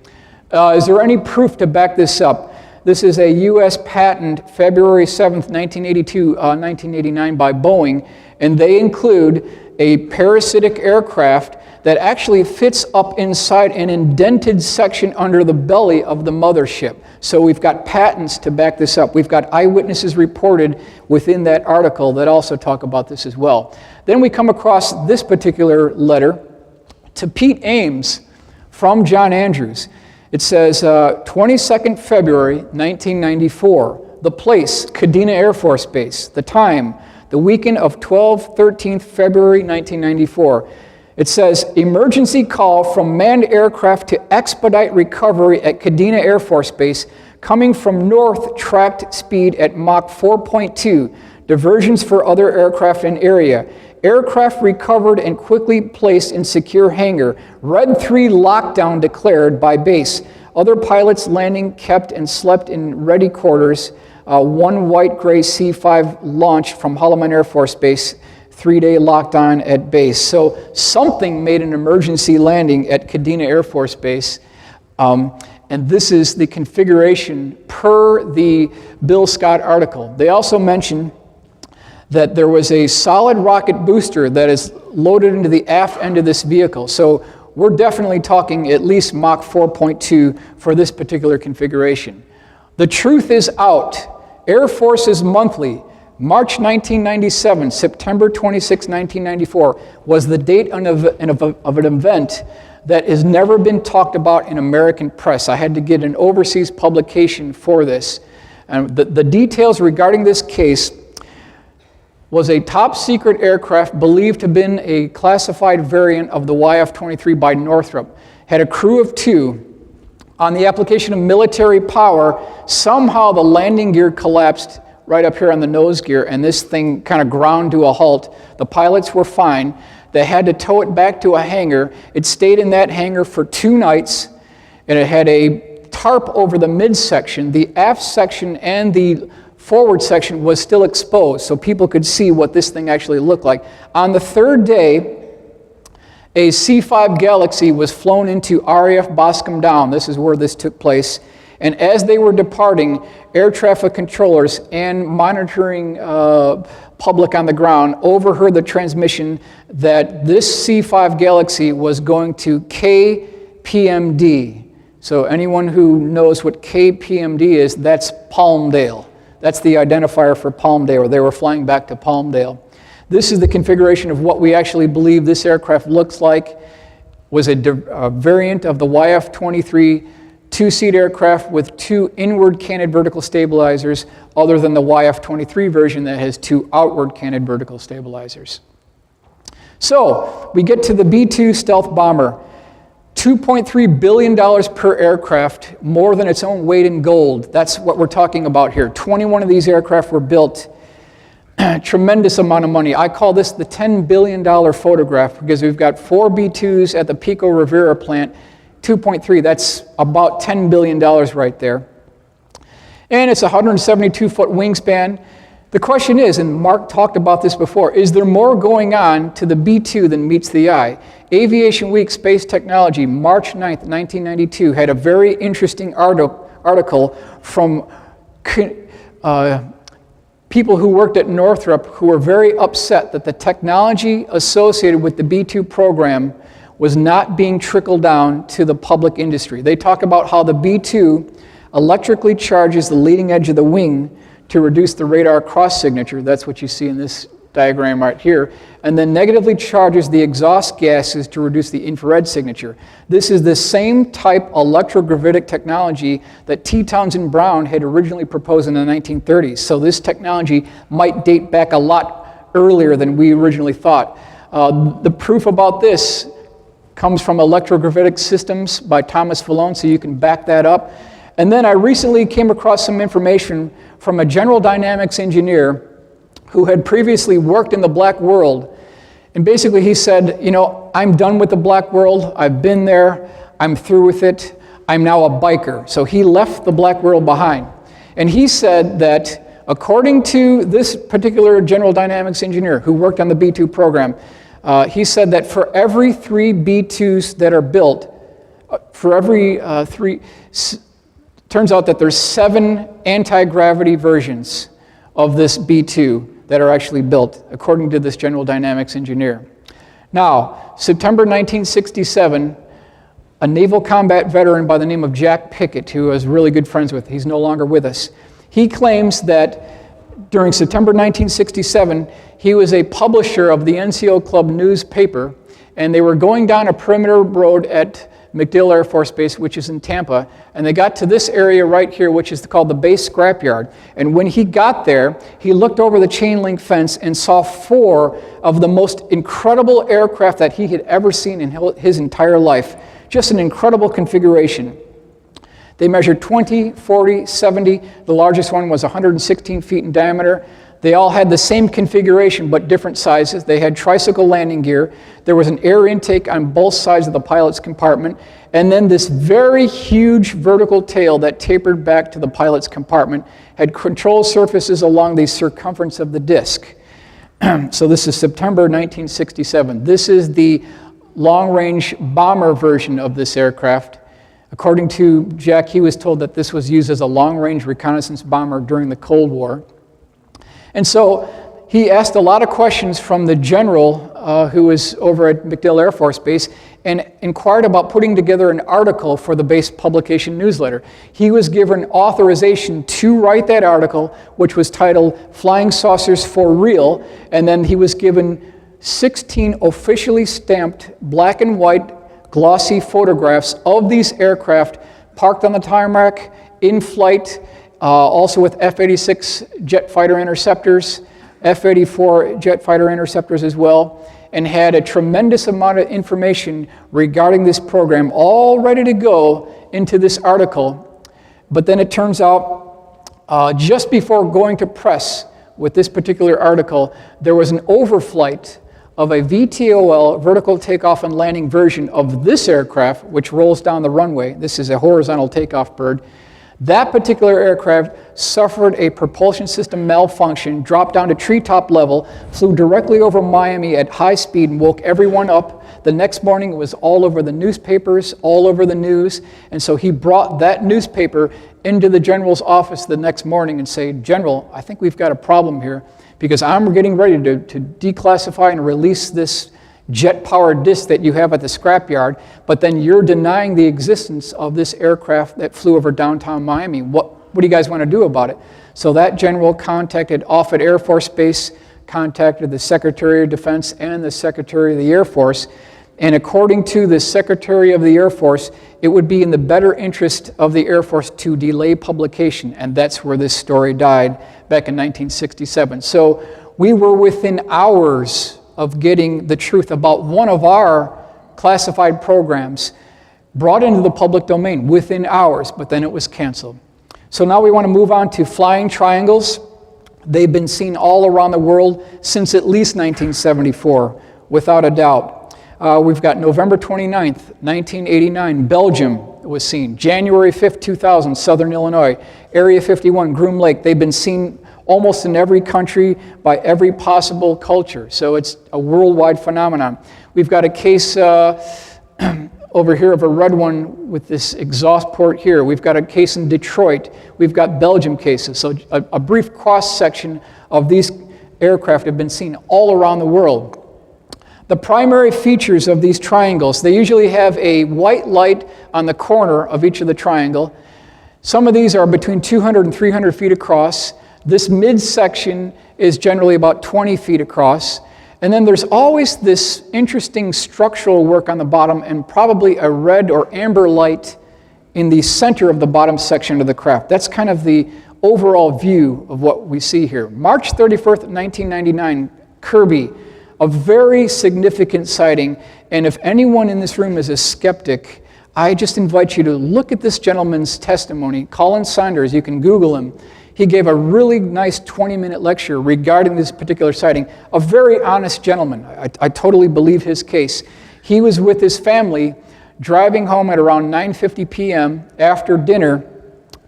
Is there any proof to back this up? This is a U.S. patent, February 7th, 1982, 1989 by Boeing, and they include a parasitic aircraft that actually fits up inside an indented section under the belly of the mothership. So we've got patents to back this up. We've got eyewitnesses reported within that article that also talk about this as well. Then we come across this particular letter to Pete Ames from John Andrews. It says, 22nd February, 1994, the place, Kadena Air Force Base, the time, the weekend of 13th February, 1994. It says, emergency call from manned aircraft to expedite recovery at Kadena Air Force Base, coming from north tracked speed at Mach 4.2, diversions for other aircraft in area. Aircraft recovered and quickly placed in secure hangar. Red 3 lockdown declared by base. Other pilots landing kept and slept in ready quarters. One white-gray C-5 launched from Holloman Air Force Base. 3-day lockdown at base. So something made an emergency landing at Kadena Air Force Base. And this is the configuration per the Bill Scott article. They also mention that there was a solid rocket booster that is loaded into the aft end of this vehicle. So we're definitely talking at least Mach 4.2 for this particular configuration. The truth is out. Air Forces Monthly, March 1997, September 26, 1994, was the date of an event that has never been talked about in American press. I had to get an overseas publication for this. And the details regarding this case was a top secret aircraft believed to have been a classified variant of the YF-23 by Northrop. Had a crew of 2. On the application of military power, somehow the landing gear collapsed right up here on the nose gear, and this thing kind of ground to a halt. The pilots were fine. They had to tow it back to a hangar. It stayed in that hangar for 2 nights, and it had a tarp over the midsection. The aft section and the forward section was still exposed, so people could see what this thing actually looked like. On the 3rd day, a C-5 Galaxy was flown into RAF Boscombe Down. This is where this took place. And as they were departing, air traffic controllers and monitoring public on the ground overheard the transmission that this C-5 Galaxy was going to KPMD. So anyone who knows what KPMD is, that's Palmdale. That's the identifier for Palmdale. They were flying back to Palmdale. This is the configuration of what we actually believe this aircraft looks like. Was a variant of the YF-23 2-seat aircraft with 2 inward canted vertical stabilizers, other than the YF-23 version that has 2 outward canted vertical stabilizers. So we get to the B-2 stealth bomber. $2.3 billion per aircraft, more than its own weight in gold. That's what we're talking about here. 21 of these aircraft were built. Tremendous amount of money. I call this the $10 billion photograph because we've got 4 B-2s at the Pico Rivera plant, 2.3, that's about $10 billion right there. And it's a 172-foot wingspan. The question is, and Mark talked about this before, is there more going on to the B-2 than meets the eye? Aviation Week Space Technology, March 9th, 1992, had a very interesting article from people who worked at Northrop who were very upset that the technology associated with the B-2 program was not being trickled down to the public industry. They talk about how the B-2 electrically charges the leading edge of the wing to reduce the radar cross signature. That's what you see in this diagram right here. And then negatively charges the exhaust gases to reduce the infrared signature. This is the same type electrogravitic technology that T. Townsend Brown had originally proposed in the 1930s. So this technology might date back a lot earlier than we originally thought. The proof about this comes from Electrogravitic Systems by Thomas Vallone, so you can back that up. And then I recently came across some information from a General Dynamics engineer who had previously worked in the black world. And basically he said, you know, I'm done with the black world. I've been there. I'm through with it. I'm now a biker. So he left the black world behind. And he said that according to this particular General Dynamics engineer who worked on the B-2 program, he said that for every 3 B-2s that are built, for every 3, turns out that there's 7 anti-gravity versions of this B-2 that are actually built, according to this General Dynamics engineer. Now, September 1967, a naval combat veteran by the name of Jack Pickett, who I was really good friends with, he's no longer with us, he claims that during September 1967, he was a publisher of the NCO Club newspaper, and they were going down a perimeter road at MacDill Air Force Base, which is in Tampa, and they got to this area right here, which is called the base scrapyard. And when he got there, he looked over the chain link fence and saw 4 of the most incredible aircraft that he had ever seen in his entire life. Just an incredible configuration. They measured 20, 40, 70. The largest one was 116 feet in diameter. They all had the same configuration, but different sizes. They had tricycle landing gear. There was an air intake on both sides of the pilot's compartment, and then this very huge vertical tail that tapered back to the pilot's compartment had control surfaces along the circumference of the disc. So this is September 1967. This is the long-range bomber version of this aircraft. According to Jack, he was told that this was used as a long-range reconnaissance bomber during the Cold War. And so he asked a lot of questions from the general who was over at MacDill Air Force Base and inquired about putting together an article for the base publication newsletter. He was given authorization to write that article, which was titled Flying Saucers for Real, and then he was given 16 officially stamped black and white glossy photographs of these aircraft parked on the tarmac, in flight, also with F-86 jet fighter interceptors, F-84 jet fighter interceptors as well, and had a tremendous amount of information regarding this program all ready to go into this article. But then it turns out, just before going to press with this particular article, there was an overflight of a VTOL, vertical takeoff and landing version of this aircraft, which rolls down the runway. This is a horizontal takeoff bird. That particular aircraft suffered a propulsion system malfunction, dropped down to treetop level, flew directly over Miami at high speed and woke everyone up. The next morning it was all over the newspapers, all over the news, and so he brought that newspaper into the general's office the next morning and said, "General, I think we've got a problem here, because I'm getting ready to declassify and release this jet-powered disc that you have at the scrapyard, but then you're denying the existence of this aircraft that flew over downtown Miami. What do you guys want to do about it?" So that general contacted Offutt Air Force Base, contacted the Secretary of Defense and the Secretary of the Air Force, and according to the Secretary of the Air Force, it would be in the better interest of the Air Force to delay publication, and that's where this story died back in 1967. So we were within hours of getting the truth about one of our classified programs brought into the public domain within hours, but then it was canceled. So now we want to move on to flying triangles. They've been seen all around the world since at least 1974, without a doubt. We've got November 29th, 1989, Belgium was seen. January 5th, 2000, Southern Illinois. Area 51, Groom Lake. They've been seen almost in every country by every possible culture. So it's a worldwide phenomenon. We've got a case over here of a red one with this exhaust port here. We've got a case in Detroit. We've got Belgium cases. So a brief cross-section of these aircraft have been seen all around the world. The primary features of these triangles, they usually have a white light on the corner of each of the triangle. Some of these are between 200 and 300 feet across. This midsection is generally about 20 feet across. And then there's always this interesting structural work on the bottom and probably a red or amber light in the center of the bottom section of the craft. That's kind of the overall view of what we see here. March 31st, 1999, Kirby, a very significant sighting. And if anyone in this room is a skeptic, I just invite you to look at this gentleman's testimony. Colin Saunders, you can Google him. He gave a really nice 20-minute lecture regarding this particular sighting. A very honest gentleman. I totally believe his case. He was with his family driving home at around 9:50 p.m. after dinner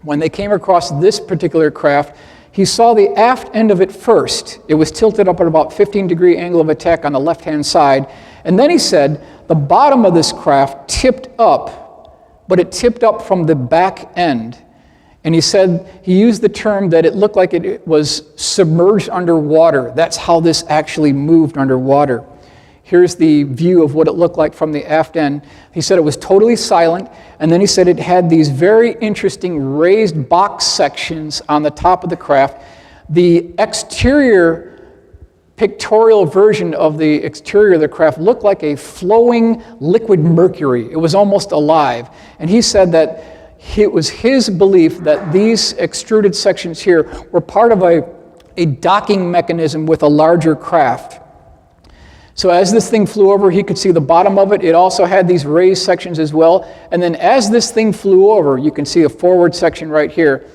when they came across this particular craft. He saw the aft end of it first. It was tilted up at about 15-degree angle of attack on the left-hand side. And then he said the bottom of this craft tipped up, but it tipped up from the back end. And he said, he used the term that it looked like it was submerged underwater. That's how this actually moved underwater. Here's the view of what it looked like from the aft end. He said it was totally silent, and then he said it had these very interesting raised box sections on the top of the craft. The exterior pictorial version of the exterior of the craft looked like a flowing liquid mercury. It was almost alive. And he said that it was his belief that these extruded sections here were part of a docking mechanism with a larger craft. So as this thing flew over, he could see the bottom of it. It also had these raised sections as well. And then as this thing flew over, you can see a forward section right here.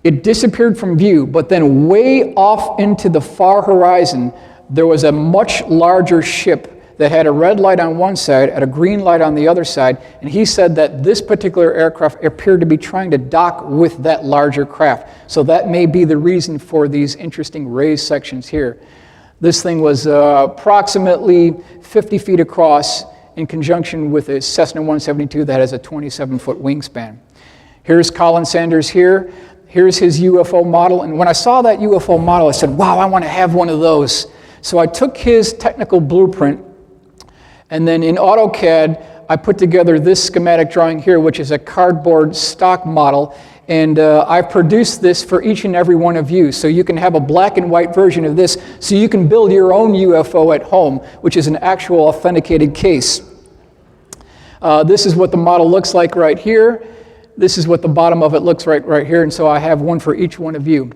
It disappeared from view, but then way off into the far horizon, there was a much larger ship that had a red light on one side and a green light on the other side. And he said that this particular aircraft appeared to be trying to dock with that larger craft. So that may be the reason for these interesting raised sections here. This thing was approximately 50 feet across in conjunction with a Cessna 172 that has a 27-foot wingspan. Here's Colin Sanders here. Here's his UFO model. And when I saw that UFO model, I said, wow, I want to have one of those. So I took his technical blueprint, and then in AutoCAD, I put together this schematic drawing here, which is a cardboard stock model. And I produced this for each and every one of you. So you can have a black and white version of this, so you can build your own UFO at home, which is an actual authenticated case. This is what the model looks like right here. This is what the bottom of it looks like right here. And so I have one for each one of you.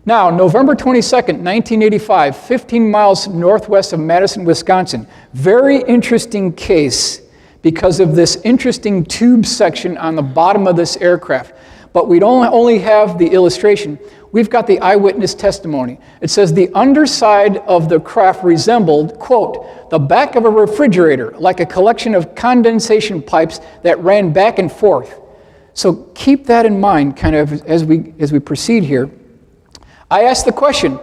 Now, November 22nd, 1985, 15 miles northwest of Madison, Wisconsin. Very interesting case because of this interesting tube section on the bottom of this aircraft. But we don't only have the illustration, we've got the eyewitness testimony. It says the underside of the craft resembled, quote, the back of a refrigerator, like a collection of condensation pipes that ran back and forth. So keep that in mind kind of as we proceed here. I asked the question,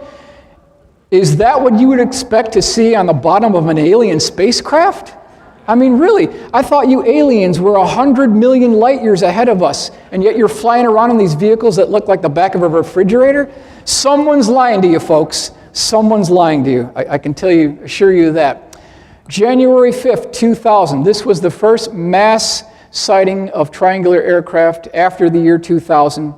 is that what you would expect to see on the bottom of an alien spacecraft? I mean, really, I thought you aliens were 100 million light years ahead of us, and yet you're flying around in these vehicles that look like the back of a refrigerator? Someone's lying to you, folks. Someone's lying to you. I can assure you that. January 5th, 2000, this was the first mass sighting of triangular aircraft after the year 2000,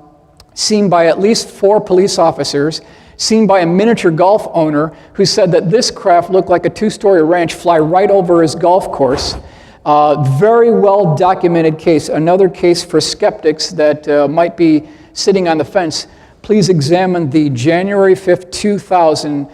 seen by at least 4 police officers, seen by a miniature golf owner who said that this craft looked like a 2-story ranch fly right over his golf course. Very well documented case. Another case for skeptics that might be sitting on the fence. Please examine the January 5th, 2000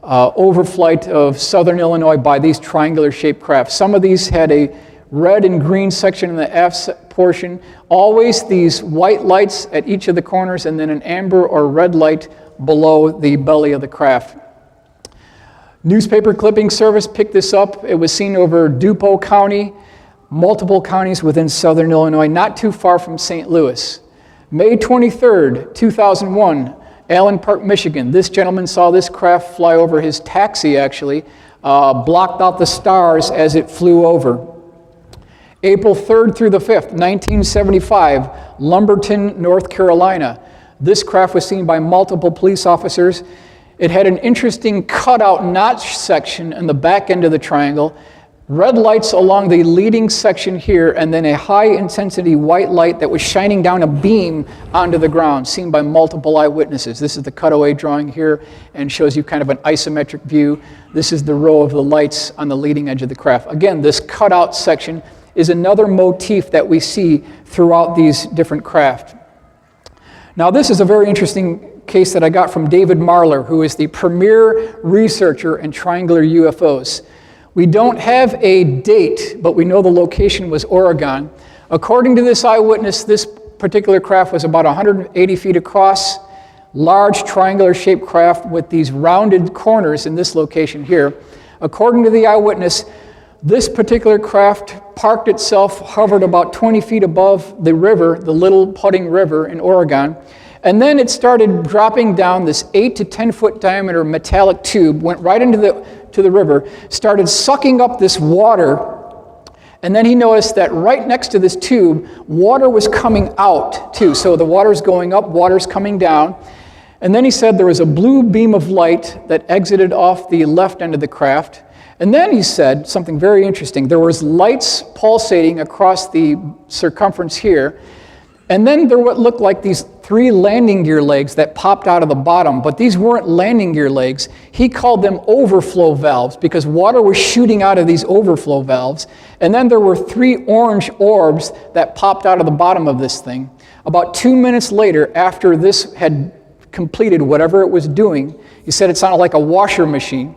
overflight of southern Illinois by these triangular shaped craft. Some of these had a red and green section in the aft portion. Always these white lights at each of the corners and then an amber or red light below the belly of the craft. Newspaper clipping service picked this up. It was seen over DuPont County, multiple counties within southern Illinois, not too far from St. Louis. May 23rd, 2001, Allen Park, Michigan. This gentleman saw this craft fly over his taxi, actually, blocked out the stars as it flew over. April 3rd through the 5th, 1975, Lumberton, North Carolina. This craft was seen by multiple police officers. It had an interesting cutout notch section in the back end of the triangle, red lights along the leading section here, and then a high-intensity white light that was shining down a beam onto the ground, seen by multiple eyewitnesses. This is the cutaway drawing here and shows you kind of an isometric view. This is the row of the lights on the leading edge of the craft. Again, this cutout section is another motif that we see throughout these different craft. Now, this is a very interesting case that I got from David Marler, who is the premier researcher in triangular UFOs. We don't have a date, but we know the location was Oregon. According to this eyewitness, this particular craft was about 180 feet across, large triangular-shaped craft with these rounded corners in this location here. According to the eyewitness, this particular craft parked itself, hovered about 20 feet above the river, the Little Pudding River in Oregon, and then it started dropping down this 8 to 10 foot diameter metallic tube, went right into the river, started sucking up this water, and then he noticed that right next to this tube, water was coming out too. So the water's going up, water's coming down, and then he said there was a blue beam of light that exited off the left end of the craft. And then he said something very interesting. There was lights pulsating across the circumference here. And then there what looked like these 3 landing gear legs that popped out of the bottom. But these weren't landing gear legs. He called them overflow valves because water was shooting out of these overflow valves. And then there were 3 orange orbs that popped out of the bottom of this thing. About 2 minutes later, after this had completed whatever it was doing, he said it sounded like a washer machine.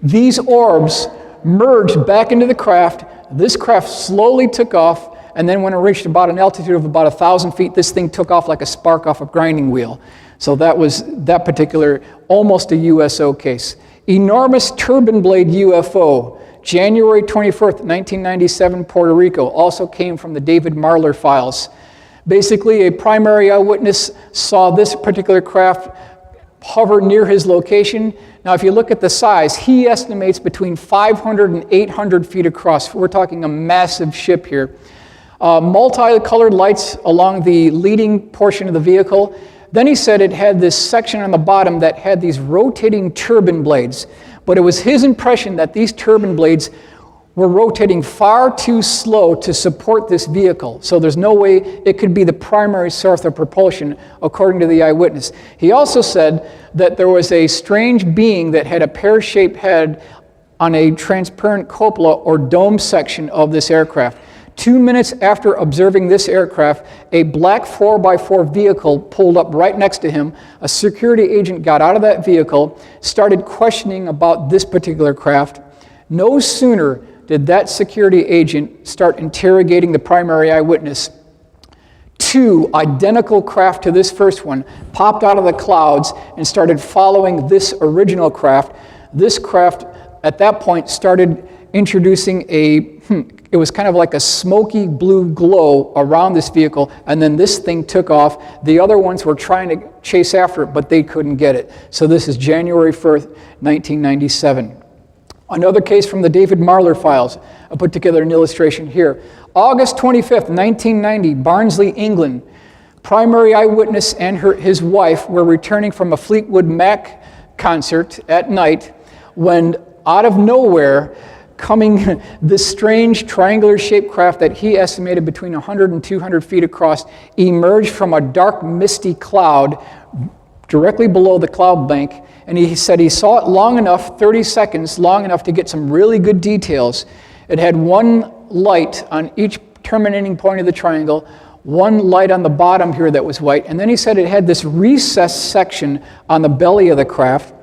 These orbs merged back into the craft. This craft slowly took off, and then when it reached about an altitude of about 1,000 feet, this thing took off like a spark off a grinding wheel. So that was that particular, almost a USO case. Enormous turbine blade UFO, January 21st, 1997, Puerto Rico, also came from the David Marler files. Basically, a primary eyewitness saw this particular craft hover near his location. Now, if you look at the size, he estimates between 500 and 800 feet across. We're talking a massive ship here. Multicolored lights along the leading portion of the vehicle. Then he said it had this section on the bottom that had these rotating turbine blades. But it was his impression that these turbine blades were rotating far too slow to support this vehicle. So there's no way it could be the primary source of propulsion, according to the eyewitness. He also said that there was a strange being that had a pear-shaped head on a transparent cupola or dome section of this aircraft. 2 minutes after observing this aircraft, a black 4x4 vehicle pulled up right next to him. A security agent got out of that vehicle, started questioning about this particular craft. No sooner did that security agent start interrogating the primary eyewitness, 2 identical craft to this first one popped out of the clouds and started following this original craft. This craft, at that point, started introducing it was kind of like a smoky blue glow around this vehicle, and then this thing took off. The other ones were trying to chase after it, but they couldn't get it. So this is January 1st, 1997. Another case from the David Marler files. I put together an illustration here. August 25th, 1990, Barnsley, England. Primary eyewitness and his wife were returning from a Fleetwood Mac concert at night when, out of nowhere, coming this strange triangular-shaped craft that he estimated between 100 and 200 feet across emerged from a dark, misty cloud directly below the cloud bank. And he said he saw it long enough, 30 seconds, long enough to get some really good details. It had one light on each terminating point of the triangle, one light on the bottom here that was white, and then he said it had this recessed section on the belly of the craft.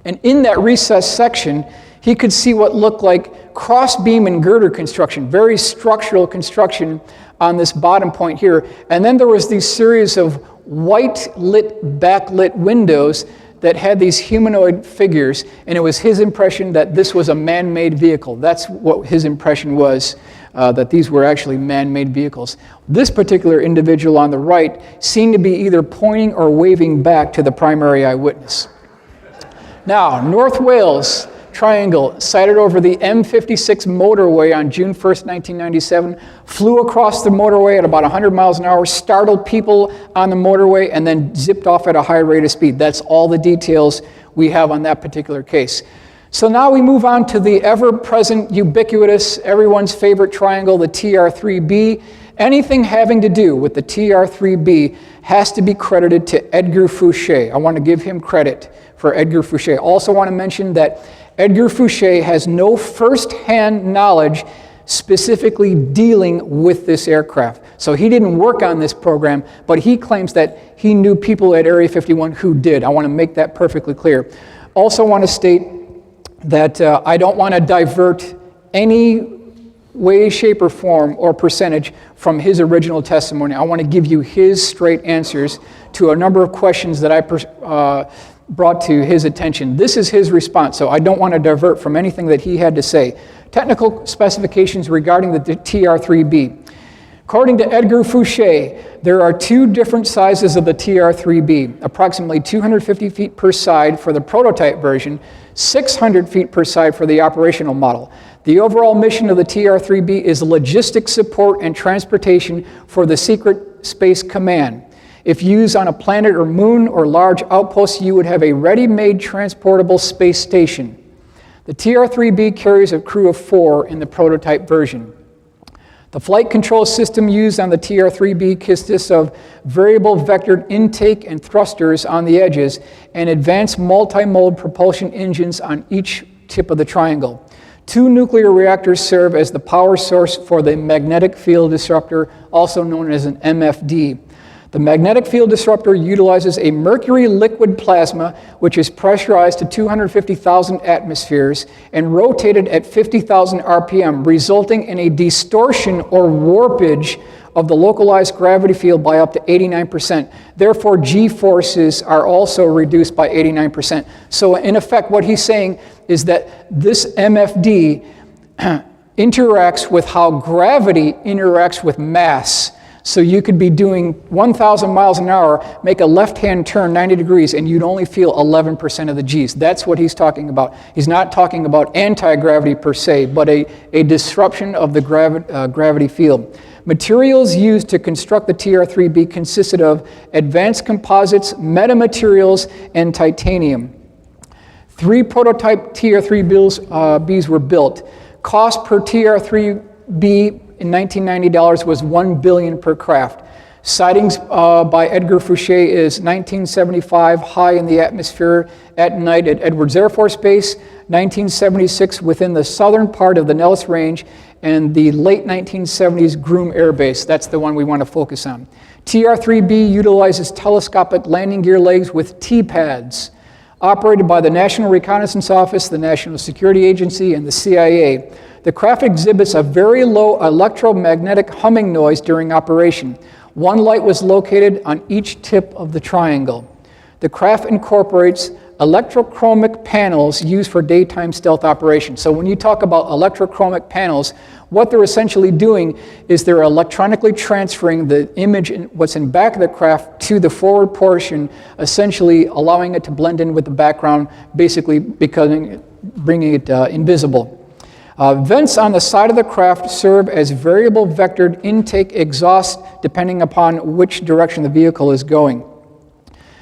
And in that recessed section, he could see what looked like cross-beam and girder construction, very structural construction on this bottom point here. And then there was these series of white-lit, backlit windows that had these humanoid figures, and it was his impression that this was a man-made vehicle. That's what his impression was, that these were actually man-made vehicles. This particular individual on the right seemed to be either pointing or waving back to the primary eyewitness. Now, North Wales Triangle, sighted over the M56 motorway on June 1st, 1997, flew across the motorway at about 100 miles an hour, startled people on the motorway, and then zipped off at a high rate of speed. That's all the details we have on that particular case. So now we move on to the ever-present, ubiquitous, everyone's favorite triangle, the TR-3B. Anything having to do with the TR-3B has to be credited to Edgar Fouché. I want to give him credit for Edgar Fouché. Also want to mention that Edgar Fouché has no first-hand knowledge specifically dealing with this aircraft. So he didn't work on this program, but he claims that he knew people at Area 51 who did. I want to make that perfectly clear. Also want to state that I don't want to divert any way, shape, or form or percentage from his original testimony. I want to give you his straight answers to a number of questions that I brought to his attention. This is his response, so I don't want to divert from anything that he had to say. Technical specifications regarding the TR-3B. According to Edgar Fouché, there are 2 different sizes of the TR-3B, approximately 250 feet per side for the prototype version, 600 feet per side for the operational model. The overall mission of the TR-3B is logistics support and transportation for the Secret Space Command. If used on a planet or moon or large outpost, you would have a ready-made transportable space station. The TR-3B carries a crew of 4 in the prototype version. The flight control system used on the TR-3B consists of variable vectored intake and thrusters on the edges and advanced multi-mode propulsion engines on each tip of the triangle. 2 nuclear reactors serve as the power source for the magnetic field disruptor, also known as an MFD. The magnetic field disruptor utilizes a mercury liquid plasma, which is pressurized to 250,000 atmospheres and rotated at 50,000 RPM, resulting in a distortion or warpage of the localized gravity field by up to 89%. Therefore, G-forces are also reduced by 89%. So in effect, what he's saying is that this MFD interacts with how gravity interacts with mass. So you could be doing 1,000 miles an hour, make a left-hand turn 90 degrees, and you'd only feel 11% of the G's. That's what he's talking about. He's not talking about anti-gravity per se, but a disruption of the gravity field. Materials used to construct the TR-3B consisted of advanced composites, metamaterials, and titanium. 3 prototype TR-3Bs were built. Cost per TR-3B in $1990 was $1 billion per craft. Sightings by Edgar Fouché is 1975, high in the atmosphere at night at Edwards Air Force Base, 1976 within the southern part of the Nellis Range, and the late 1970s Groom Air Base. That's the one we want to focus on. TR-3B utilizes telescopic landing gear legs with T-pads, operated by the National Reconnaissance Office, the National Security Agency, and the CIA. The craft exhibits a very low electromagnetic humming noise during operation. 1 light was located on each tip of the triangle. The craft incorporates electrochromic panels used for daytime stealth operations. So when you talk about electrochromic panels, what they're essentially doing is they're electronically transferring the image, what's in back of the craft, to the forward portion, essentially allowing it to blend in with the background, basically bringing it invisible. Vents on the side of the craft serve as variable vectored intake exhaust depending upon which direction the vehicle is going.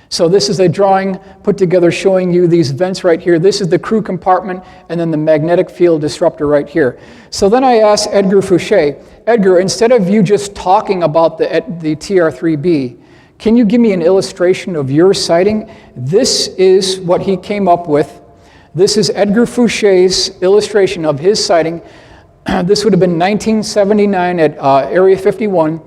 So this is a drawing put together showing you these vents right here. This is the crew compartment and then the magnetic field disruptor right here. So then I asked Edgar Fouché, Edgar, instead of you just talking about the TR-3B, can you give me an illustration of your sighting? This is what he came up with. This is Edgar Fouché's illustration of his sighting. This would have been 1979 at Area 51.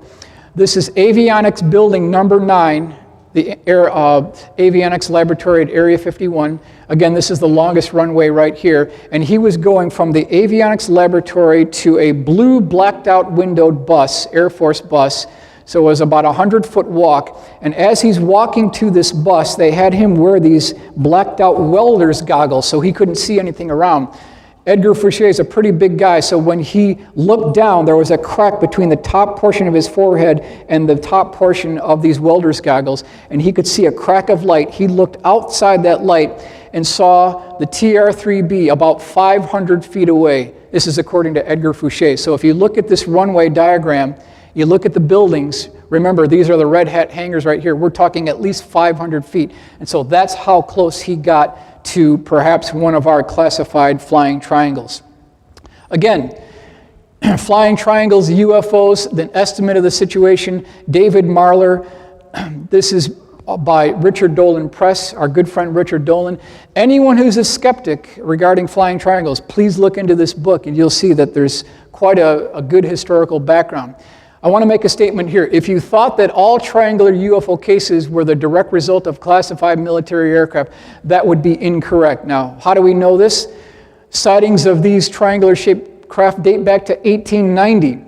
This is Avionics Building Number 9, the Avionics Laboratory at Area 51. Again, this is the longest runway right here. And he was going from the Avionics Laboratory to a blue blacked out windowed bus, Air Force bus. So it was about a 100-foot walk. And as he's walking to this bus, they had him wear these blacked out welder's goggles so he couldn't see anything around. Edgar Fouché is a pretty big guy, so when he looked down, there was a crack between the top portion of his forehead and the top portion of these welder's goggles, and he could see a crack of light. He looked outside that light and saw the TR-3B about 500 feet away. This is according to Edgar Fouché. So if you look at this runway diagram, you look at the buildings, remember these are the Red Hat hangars right here, we're talking at least 500 feet. And so that's how close he got to perhaps one of our classified flying triangles. Again, flying triangles, UFOs, the estimate of the situation, David Marler. This is by Richard Dolan Press, our good friend Richard Dolan. Anyone who's a skeptic regarding flying triangles, please look into this book and you'll see that there's quite a good historical background. I want to make a statement here. If you thought that all triangular UFO cases were the direct result of classified military aircraft, that would be incorrect. Now, how do we know this? Sightings of these triangular-shaped craft date back to 1890.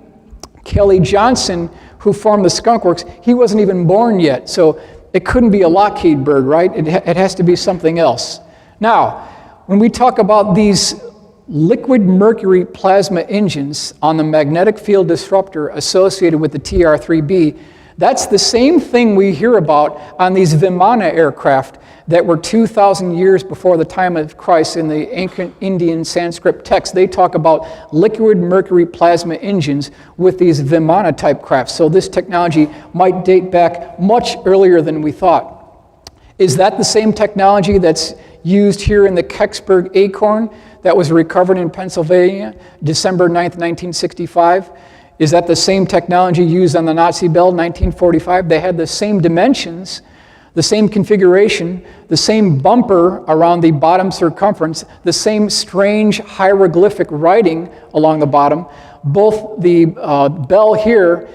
Kelly Johnson, who formed the Skunk Works, he wasn't even born yet, so it couldn't be a Lockheed bird, right? It has to be something else. Now, when we talk about these liquid mercury plasma engines on the magnetic field disruptor associated with the TR-3B, that's the same thing we hear about on these Vimana aircraft that were 2,000 years before the time of Christ in the ancient Indian Sanskrit text. They talk about liquid mercury plasma engines with these Vimana type crafts. So this technology might date back much earlier than we thought. Is that the same technology that's used here in the Kecksburg Acorn that was recovered in Pennsylvania, December 9th, 1965? Is that the same technology used on the Nazi Bell, 1945? They had the same dimensions, the same configuration, the same bumper around the bottom circumference, the same strange hieroglyphic writing along the bottom. Both the Bell here,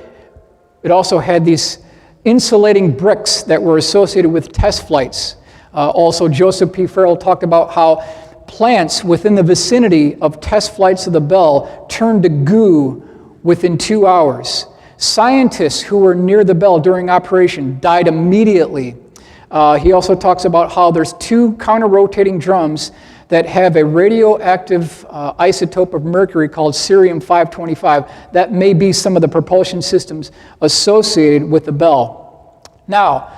it also had these insulating bricks that were associated with test flights. Also, Joseph P. Farrell talked about how plants within the vicinity of test flights of the Bell turned to goo within 2 hours. Scientists who were near the Bell during operation died immediately. He also talks about how there's 2 counter-rotating drums that have a radioactive isotope of mercury called cerium-525. That may be some of the propulsion systems associated with the Bell. Now,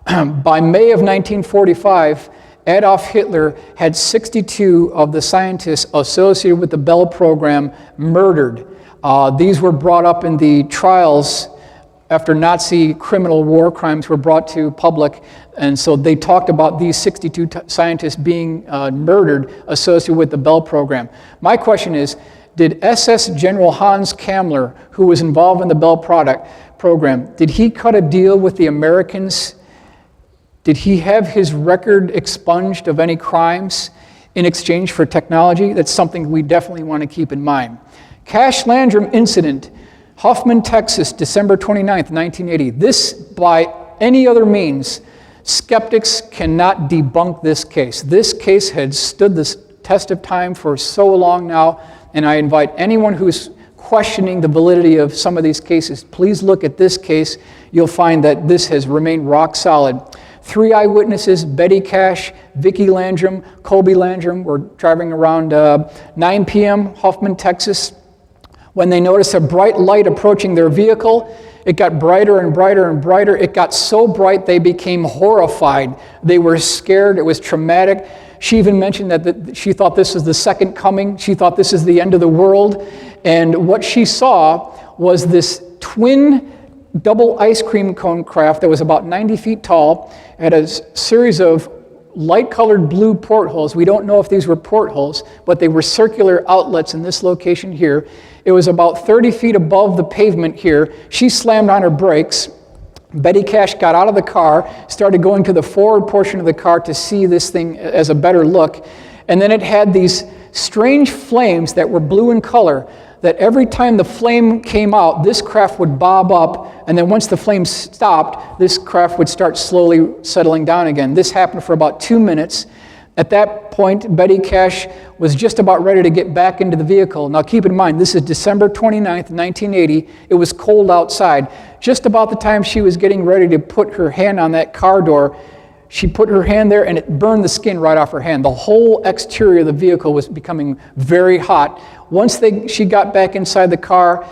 by May of 1945, Adolf Hitler had 62 of the scientists associated with the Bell program murdered. These were brought up in the trials after Nazi criminal war crimes were brought to public, and so they talked about these 62 scientists being murdered associated with the Bell program. My question is, did SS General Hans Kammler, who was involved in the Bell program, did he cut a deal with the Americans? Did he have his record expunged of any crimes in exchange for technology? That's something we definitely want to keep in mind. Cash Landrum incident, Huffman, Texas, December 29th, 1980. This, by any other means, skeptics cannot debunk this case. This case had stood the test of time for so long now, and I invite anyone who's questioning the validity of some of these cases, please look at this case. You'll find that this has remained rock solid. 3 eyewitnesses, Betty Cash, Vicki Landrum, Colby Landrum, were driving around 9 p.m., Huffman, Texas, when they noticed a bright light approaching their vehicle. It got brighter and brighter and brighter. It got so bright they became horrified. They were scared. It was traumatic. She even mentioned that she thought this was the second coming. She thought this is the end of the world. And what she saw was this twin double ice cream cone craft that was about 90 feet tall, had a series of light-colored blue portholes. We don't know if these were portholes, but they were circular outlets in this location here. It was about 30 feet above the pavement here. She slammed on her brakes. Betty Cash got out of the car, started going to the forward portion of the car to see this thing as a better look. And then it had these strange flames that were blue in color, that every time the flame came out, this craft would bob up, and then once the flame stopped, this craft would start slowly settling down again. This happened for about 2 minutes. At that point, Betty Cash was just about ready to get back into the vehicle. Now keep in mind, this is December 29th, 1980. It was cold outside. Just about the time she was getting ready to put her hand on that car door, she put her hand there and it burned the skin right off her hand. The whole exterior of the vehicle was becoming very hot. Once she got back inside the car,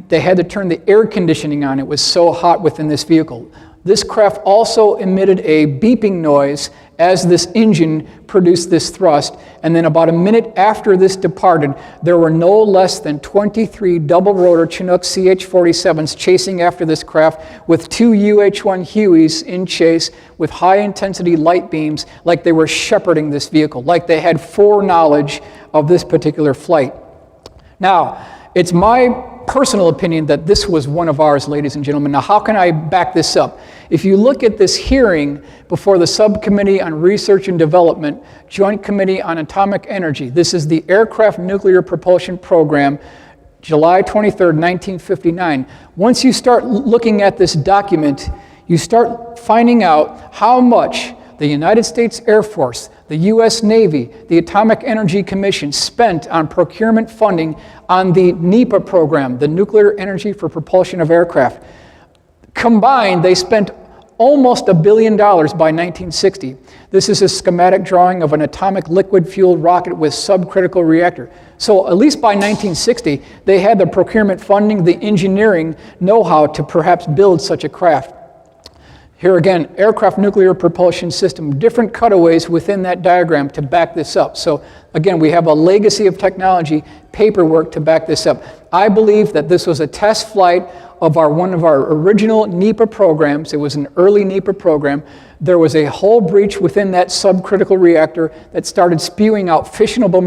they had to turn the air conditioning on. It was so hot within this vehicle. This craft also emitted a beeping noise as this engine produced this thrust. And then about a minute after this departed, there were no less than 23 double-rotor Chinook CH-47s chasing after this craft with 2 UH-1 Hueys in chase with high-intensity light beams, like they were shepherding this vehicle, like they had foreknowledge of this particular flight. Now, it's my personal opinion that this was one of ours, ladies and gentlemen. Now, how can I back this up? If you look at this hearing before the Subcommittee on Research and Development, Joint Committee on Atomic Energy, this is the Aircraft Nuclear Propulsion Program, July 23rd, 1959. Once you start looking at this document, you start finding out how much the United States Air Force, the U.S. Navy, the Atomic Energy Commission spent on procurement funding on the NEPA program, the Nuclear Energy for Propulsion of Aircraft. Combined, they spent almost $1 billion by 1960. This is a schematic drawing of an atomic liquid-fueled rocket with subcritical reactor. So at least by 1960, they had the procurement funding, the engineering know-how to perhaps build such a craft. Here again, aircraft nuclear propulsion system, different cutaways within that diagram to back this up. So again, we have a legacy of technology, paperwork to back this up. I believe that this was a test flight of one of our original NEPA programs. It was an early NEPA program. There was a hull breach within that subcritical reactor that started spewing out fissionable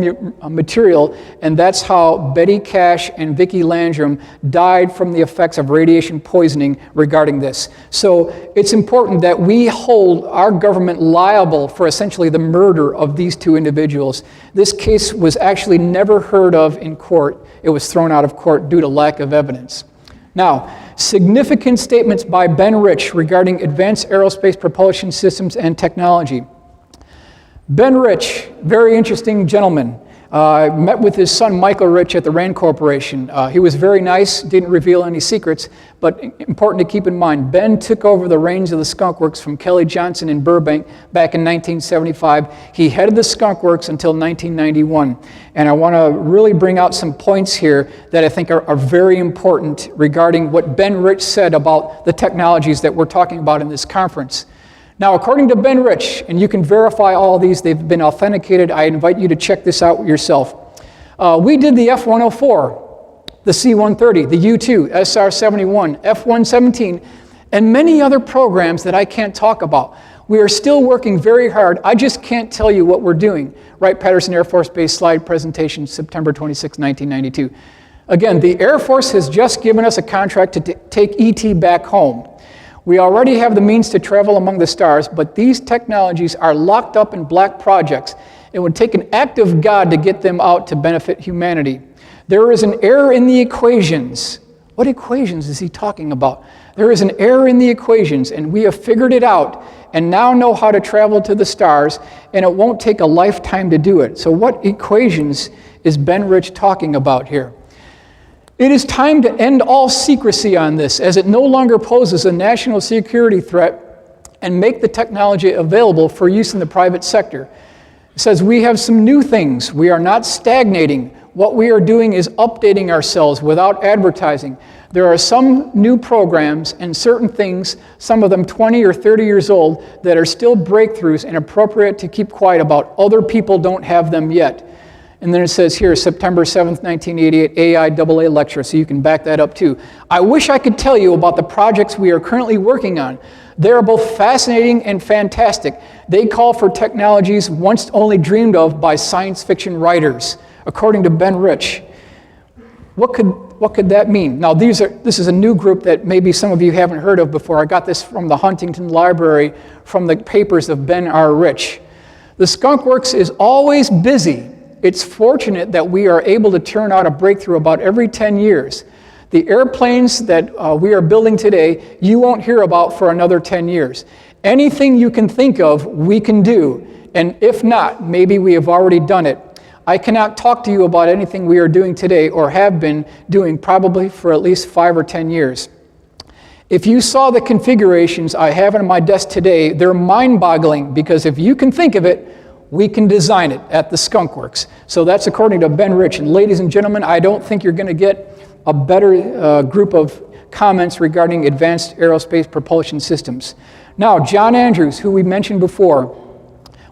material, and that's how Betty Cash and Vicki Landrum died from the effects of radiation poisoning regarding this. So it's important that we hold our government liable for essentially the murder of these 2 individuals. This case was actually never heard of in court. It was thrown out of court due to lack of evidence. Now, significant statements by Ben Rich regarding advanced aerospace propulsion systems and technology. Ben Rich, very interesting gentleman. I met with his son, Michael Rich, at the RAND Corporation. He was very nice, didn't reveal any secrets, but important to keep in mind, Ben took over the reins of the Skunk Works from Kelly Johnson in Burbank back in 1975. He headed the Skunk Works until 1991. And I want to really bring out some points here that I think are very important regarding what Ben Rich said about the technologies that we're talking about in this conference. Now, according to Ben Rich, and you can verify all of these, they've been authenticated. I invite you to check this out yourself. We did the F-104, the C-130, the U-2, SR-71, F-117, and many other programs that I can't talk about. We are still working very hard. I just can't tell you what we're doing. Wright-Patterson Air Force Base slide presentation, September 26, 1992. Again, the Air Force has just given us a contract to take ET back home. We already have the means to travel among the stars, but these technologies are locked up in black projects. It would take an act of God to get them out to benefit humanity. There is an error in the equations. What equations is he talking about? There is an error in the equations, and we have figured it out and now know how to travel to the stars, and it won't take a lifetime to do it. So what equations is Ben Rich talking about here? It is time to end all secrecy on this, as it no longer poses a national security threat, and make the technology available for use in the private sector. It says we have some new things. We are not stagnating. What we are doing is updating ourselves without advertising. There are some new programs and certain things, some of them 20 or 30 years old, that are still breakthroughs and appropriate to keep quiet about. Other people don't have them yet. And then it says here, September 7th, 1988, AIAA lecture, so you can back that up too. I wish I could tell you about the projects we are currently working on. They are both fascinating and fantastic. They call for technologies once only dreamed of by science fiction writers, according to Ben Rich. What could that mean? Now, this is a new group that maybe some of you haven't heard of before. I got this from the Huntington Library from the papers of Ben R. Rich. The Skunk Works is always busy. It's fortunate that we are able to turn out a breakthrough about every 10 years. The airplanes that we are building today, you won't hear about for another 10 years. Anything you can think of, we can do. And if not, maybe we have already done it. I cannot talk to you about anything we are doing today or have been doing probably for at least 5 or 10 years. If you saw the configurations I have on my desk today, they're mind-boggling, because if you can think of it, we can design it at the Skunk Works. So that's according to Ben Rich. And ladies and gentlemen, I don't think you're going to get a better group of comments regarding advanced aerospace propulsion systems. Now, John Andrews, who we mentioned before,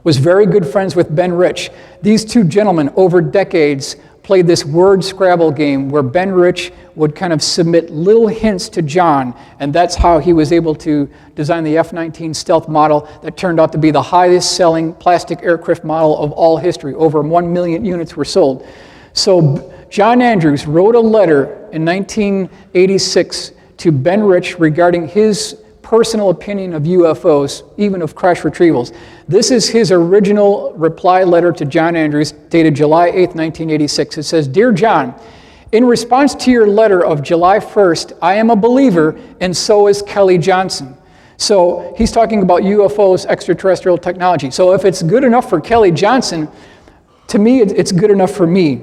was very good friends with Ben Rich. These two gentlemen, over decades, played this word Scrabble game where Ben Rich would kind of submit little hints to John, and that's how he was able to design the F-19 stealth model that turned out to be the highest selling plastic aircraft model of all history. Over 1 million units were sold. So John Andrews wrote a letter in 1986 to Ben Rich regarding his personal opinion of UFOs, even of crash retrievals. This is his original reply letter to John Andrews, dated July 8, 1986. It says, "Dear John, in response to your letter of July 1st, I am a believer, and so is Kelly Johnson." So he's talking about UFOs, extraterrestrial technology. So if it's good enough for Kelly Johnson, to me, it's good enough for me.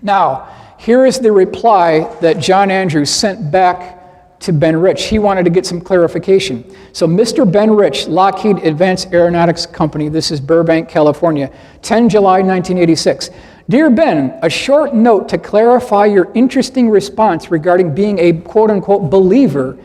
Now, here is the reply that John Andrews sent back to Ben Rich. He wanted to get some clarification. So Mr. Ben Rich, Lockheed Advanced Aeronautics Company, this is Burbank, California, 10 July 1986. Dear Ben, a short note to clarify your interesting response regarding being a quote-unquote believer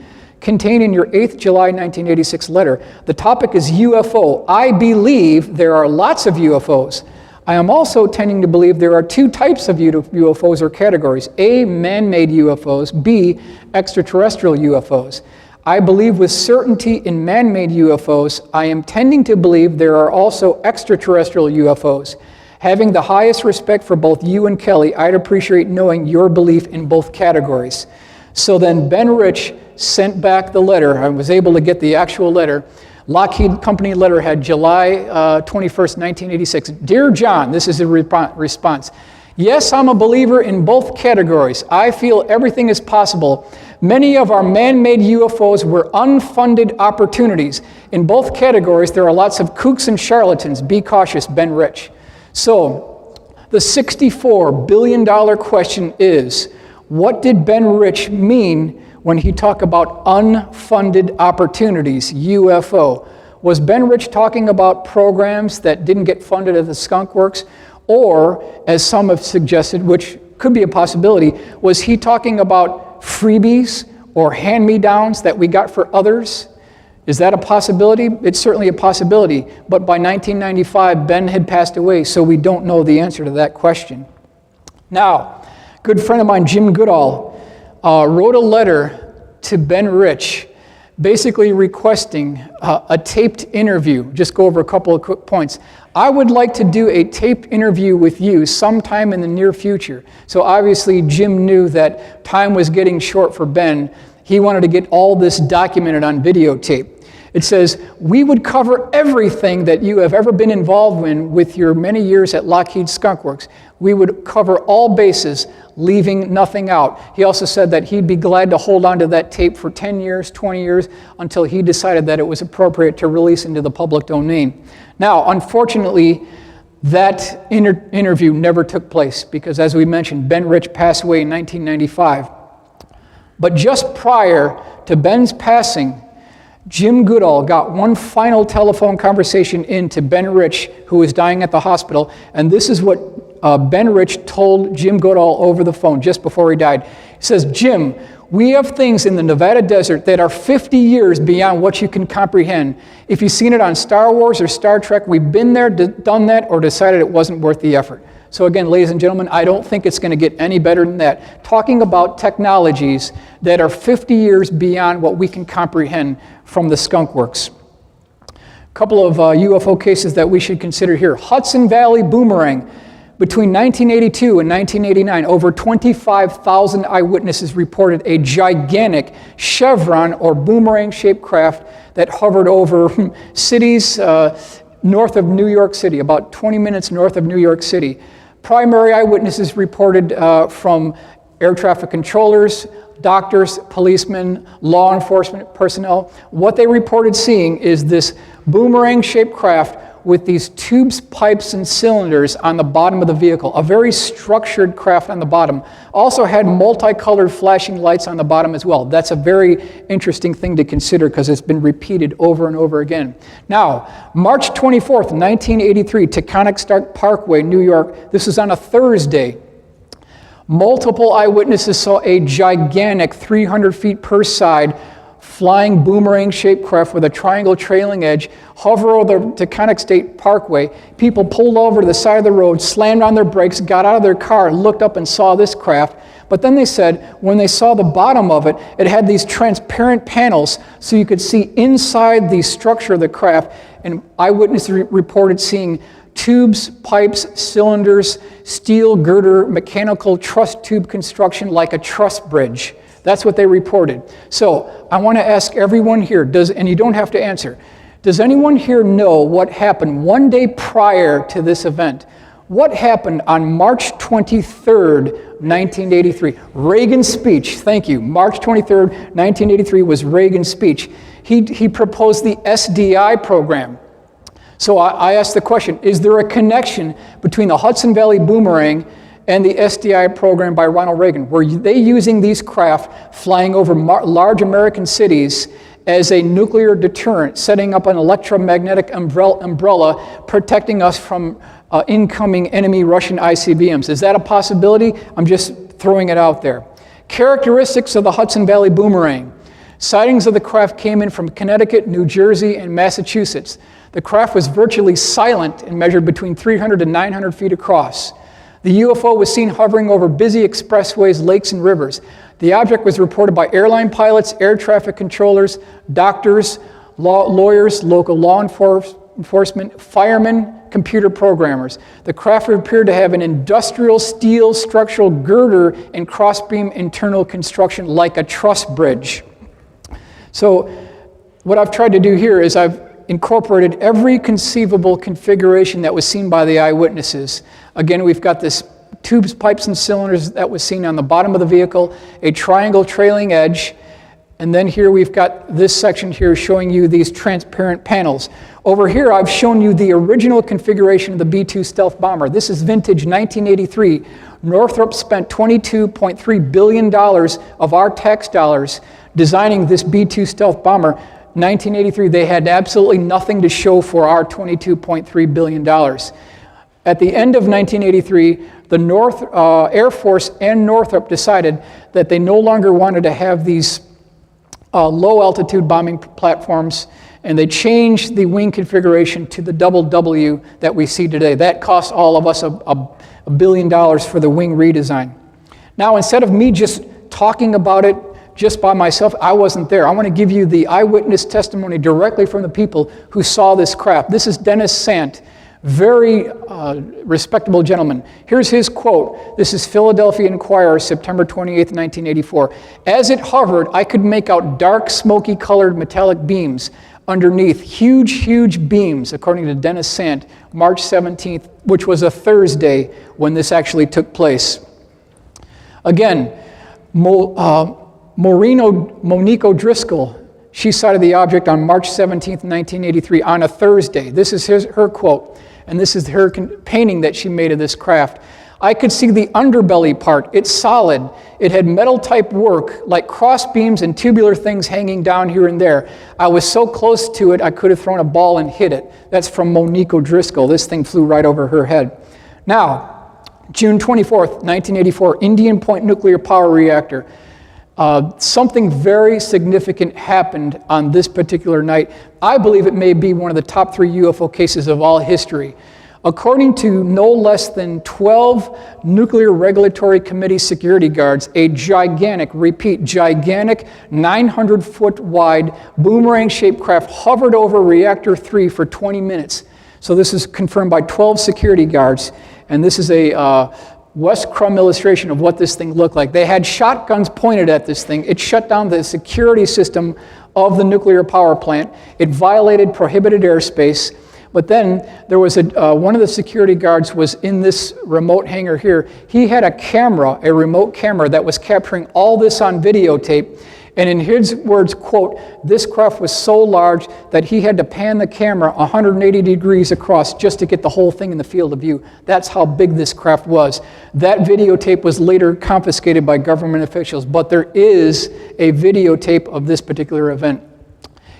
contained in your 8th July 1986 letter. The topic is UFO. I believe there are lots of UFOs. I am also tending to believe there are two types of UFOs or categories. A, man-made UFOs. B, extraterrestrial UFOs. I believe with certainty in man-made UFOs. I am tending to believe there are also extraterrestrial UFOs. Having the highest respect for both you and Kelly, I'd appreciate knowing your belief in both categories. So then Ben Rich sent back the letter. I was able to get the actual letter. Lockheed Company letterhead, July 21st, 1986. Dear John, this is the response. Yes, I'm a believer in both categories. I feel everything is possible. Many of our man-made UFOs were unfunded opportunities. In both categories, there are lots of kooks and charlatans. Be cautious, Ben Rich. So, The $64 billion question is, what did Ben Rich mean when he talked about unfunded opportunities, UFO? Was Ben Rich talking about programs that didn't get funded at the Skunk Works? Or, as some have suggested, which could be a possibility, was he talking about freebies or hand-me-downs that we got for others? Is that a possibility? It's certainly a possibility. But by 1995, Ben had passed away, so we don't know the answer to that question. Now, a good friend of mine, Jim Goodall, wrote a letter to Ben Rich, basically requesting a taped interview. Just go over a couple of quick points. I would like to do a taped interview with you sometime in the near future. So obviously Jim knew that time was getting short for Ben. He wanted to get all this documented on videotape. It says, we would cover everything that you have ever been involved in with your many years at Lockheed Skunk Works. We would cover all bases, leaving nothing out. He also said that he'd be glad to hold on to that tape for 10 years, 20 years, until he decided that it was appropriate to release into the public domain. Now, unfortunately, that interview never took place because, as we mentioned, Ben Rich passed away in 1995. But just prior to Ben's passing, Jim Goodall got one final telephone conversation into Ben Rich, who was dying at the hospital, and this is what Ben Rich told Jim Goodall over the phone just before he died. He says, Jim, we have things in the Nevada desert that are 50 years beyond what you can comprehend. If you've seen it on Star Wars or Star Trek, we've been there, done that, or decided it wasn't worth the effort. So again, ladies and gentlemen, I don't think it's going to get any better than that. Talking about technologies that are 50 years beyond what we can comprehend from the Skunk Works. A couple of UFO cases that we should consider here. Hudson Valley Boomerang. Between 1982 and 1989, over 25,000 eyewitnesses reported a gigantic chevron or boomerang-shaped craft that hovered over cities north of New York City, about 20 minutes north of New York City. Primary eyewitnesses reported from air traffic controllers, doctors, policemen, law enforcement personnel. What they reported seeing is this boomerang-shaped craft with these tubes, pipes, and cylinders on the bottom of the vehicle. A very structured craft on the bottom. Also had multicolored flashing lights on the bottom as well. That's a very interesting thing to consider because it's been repeated over and over again. Now, March 24th, 1983, Taconic Stark Parkway, New York. This is on a Thursday. Multiple eyewitnesses saw a gigantic 300 feet per side flying boomerang-shaped craft with a triangle trailing edge hover over the Taconic State Parkway. People pulled over to the side of the road, slammed on their brakes, got out of their car, looked up and saw this craft. But then they said when they saw the bottom of it, it had these transparent panels so you could see inside the structure of the craft. And eyewitnesses reported seeing tubes, pipes, cylinders, steel girder, mechanical truss tube construction like a truss bridge. That's what they reported. So I want to ask everyone here, and you don't have to answer, does anyone here know what happened one day prior to this event? What happened on March 23rd, 1983? Reagan's speech, thank you. March 23rd, 1983 was Reagan's speech. He proposed the SDI program. So I asked the question, is there a connection between the Hudson Valley Boomerang and the SDI program by Ronald Reagan? Were they using these craft flying over large American cities as a nuclear deterrent, setting up an electromagnetic umbrella protecting us from incoming enemy Russian ICBMs? Is that a possibility? I'm just throwing it out there. Characteristics of the Hudson Valley Boomerang. Sightings of the craft came in from Connecticut, New Jersey, and Massachusetts. The craft was virtually silent and measured between 300 and 900 feet across. The UFO was seen hovering over busy expressways, lakes, and rivers. The object was reported by airline pilots, air traffic controllers, doctors, lawyers, local law enforcement, firemen, computer programmers. The craft appeared to have an industrial steel structural girder and crossbeam internal construction like a truss bridge. So what I've tried to do here is I've incorporated every conceivable configuration that was seen by the eyewitnesses. Again, we've got this tubes, pipes, and cylinders that was seen on the bottom of the vehicle, a triangle trailing edge, And then here we've got this section here showing you these transparent panels. Over here I've shown you the original configuration of the B-2 stealth bomber. This is vintage 1983. Northrop spent $22.3 billion of our tax dollars designing this B-2 stealth bomber. 1983, they had absolutely nothing to show for our $22.3 billion. At the end of 1983, the Air Force and Northrop decided that they no longer wanted to have these low-altitude bombing platforms, and they changed the wing configuration to the double W that we see today. That cost all of us $1 billion for the wing redesign. Now, instead of me just talking about it just by myself, I wasn't there. I want to give you the eyewitness testimony directly from the people who saw this craft. This is Dennis Sant, very respectable gentleman. Here's his quote. This is Philadelphia Inquirer, September 28, 1984. As it hovered, I could make out dark, smoky colored metallic beams underneath, huge beams, according to Dennis Sant, March 17th, which was a Thursday when this actually took place. Again, Monique O'Driscoll, she sighted the object on March 17th, 1983, on a Thursday. This is her quote, and this is her painting that she made of this craft. I could see the underbelly part. It's solid. It had metal-type work, like cross beams and tubular things hanging down here and there. I was so close to it, I could have thrown a ball and hit it. That's from Monique O'Driscoll. This thing flew right over her head. Now, June 24th, 1984, Indian Point Nuclear Power Reactor. Something very significant happened on this particular night. I believe it may be one of the top 3 UFO cases of all history. According to no less than 12 Nuclear Regulatory Committee security guards, a gigantic 900-foot wide boomerang-shaped craft hovered over Reactor 3 for 20 minutes. So this is confirmed by 12 security guards, and this is a Wes Crum illustration of what this thing looked like. They had shotguns pointed at this thing. It shut down the security system of the nuclear power plant. It violated prohibited airspace. But then there was one of the security guards was in this remote hangar here. He had a remote camera that was capturing all this on videotape. And in his words, quote, this craft was so large that he had to pan the camera 180 degrees across just to get the whole thing in the field of view. That's how big this craft was. That videotape was later confiscated by government officials, but there is a videotape of this particular event.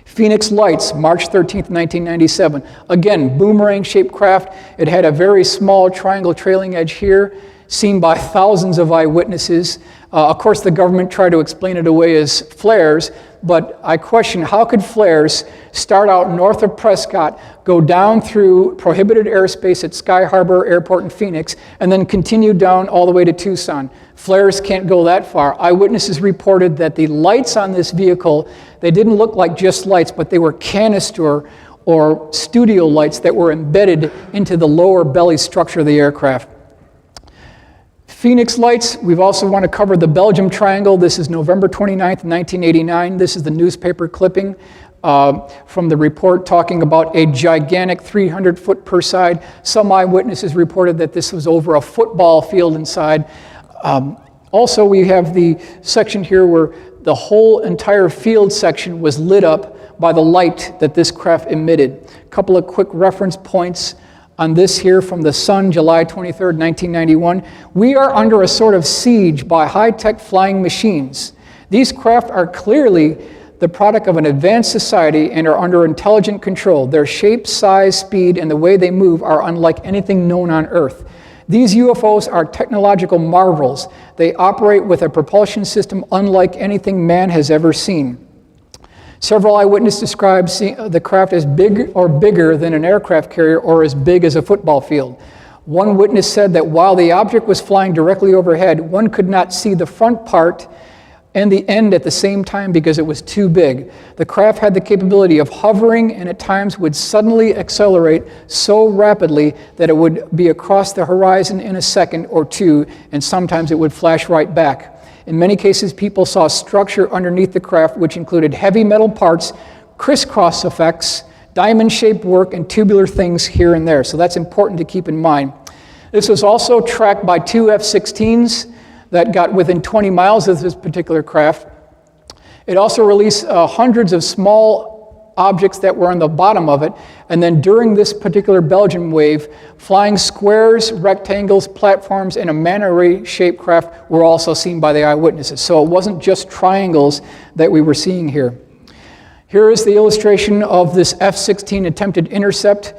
Phoenix Lights, March 13th, 1997. Again, boomerang-shaped craft. It had a very small triangle trailing edge here, seen by thousands of eyewitnesses. Of course, the government tried to explain it away as flares, but I question how could flares start out north of Prescott, go down through prohibited airspace at Sky Harbor Airport in Phoenix, and then continue down all the way to Tucson. Flares can't go that far. Eyewitnesses reported that the lights on this vehicle, they didn't look like just lights, but they were canister or studio lights that were embedded into the lower belly structure of the aircraft. Phoenix Lights, we've also want to cover the Belgium Triangle. This is November 29th, 1989. This is the newspaper clipping from the report talking about a gigantic 300-foot per side. Some eyewitnesses reported that this was over a football field inside. Also, we have the section here where the whole entire field section was lit up by the light that this craft emitted. A couple of quick reference points on this here from the Sun, July 23rd, 1991. We are under a sort of siege by high-tech flying machines. These craft are clearly the product of an advanced society and are under intelligent control. Their shape, size, speed, and the way they move are unlike anything known on Earth. These UFOs are technological marvels. They operate with a propulsion system unlike anything man has ever seen. Several eyewitnesses described the craft as big or bigger than an aircraft carrier or as big as a football field. One witness said that while the object was flying directly overhead, one could not see the front part and the end at the same time because it was too big. The craft had the capability of hovering and at times would suddenly accelerate so rapidly that it would be across the horizon in a second or two, and sometimes it would flash right back. In many cases, people saw structure underneath the craft, which included heavy metal parts, crisscross effects, diamond-shaped work, and tubular things here and there. So that's important to keep in mind. This was also tracked by 2 F-16s that got within 20 miles of this particular craft. It also released hundreds of small objects that were on the bottom of it, and then during this particular Belgian wave, flying squares, rectangles, platforms, and a manta ray-shaped craft were also seen by the eyewitnesses. So it wasn't just triangles that we were seeing here. Here is the illustration of this F-16 attempted intercept.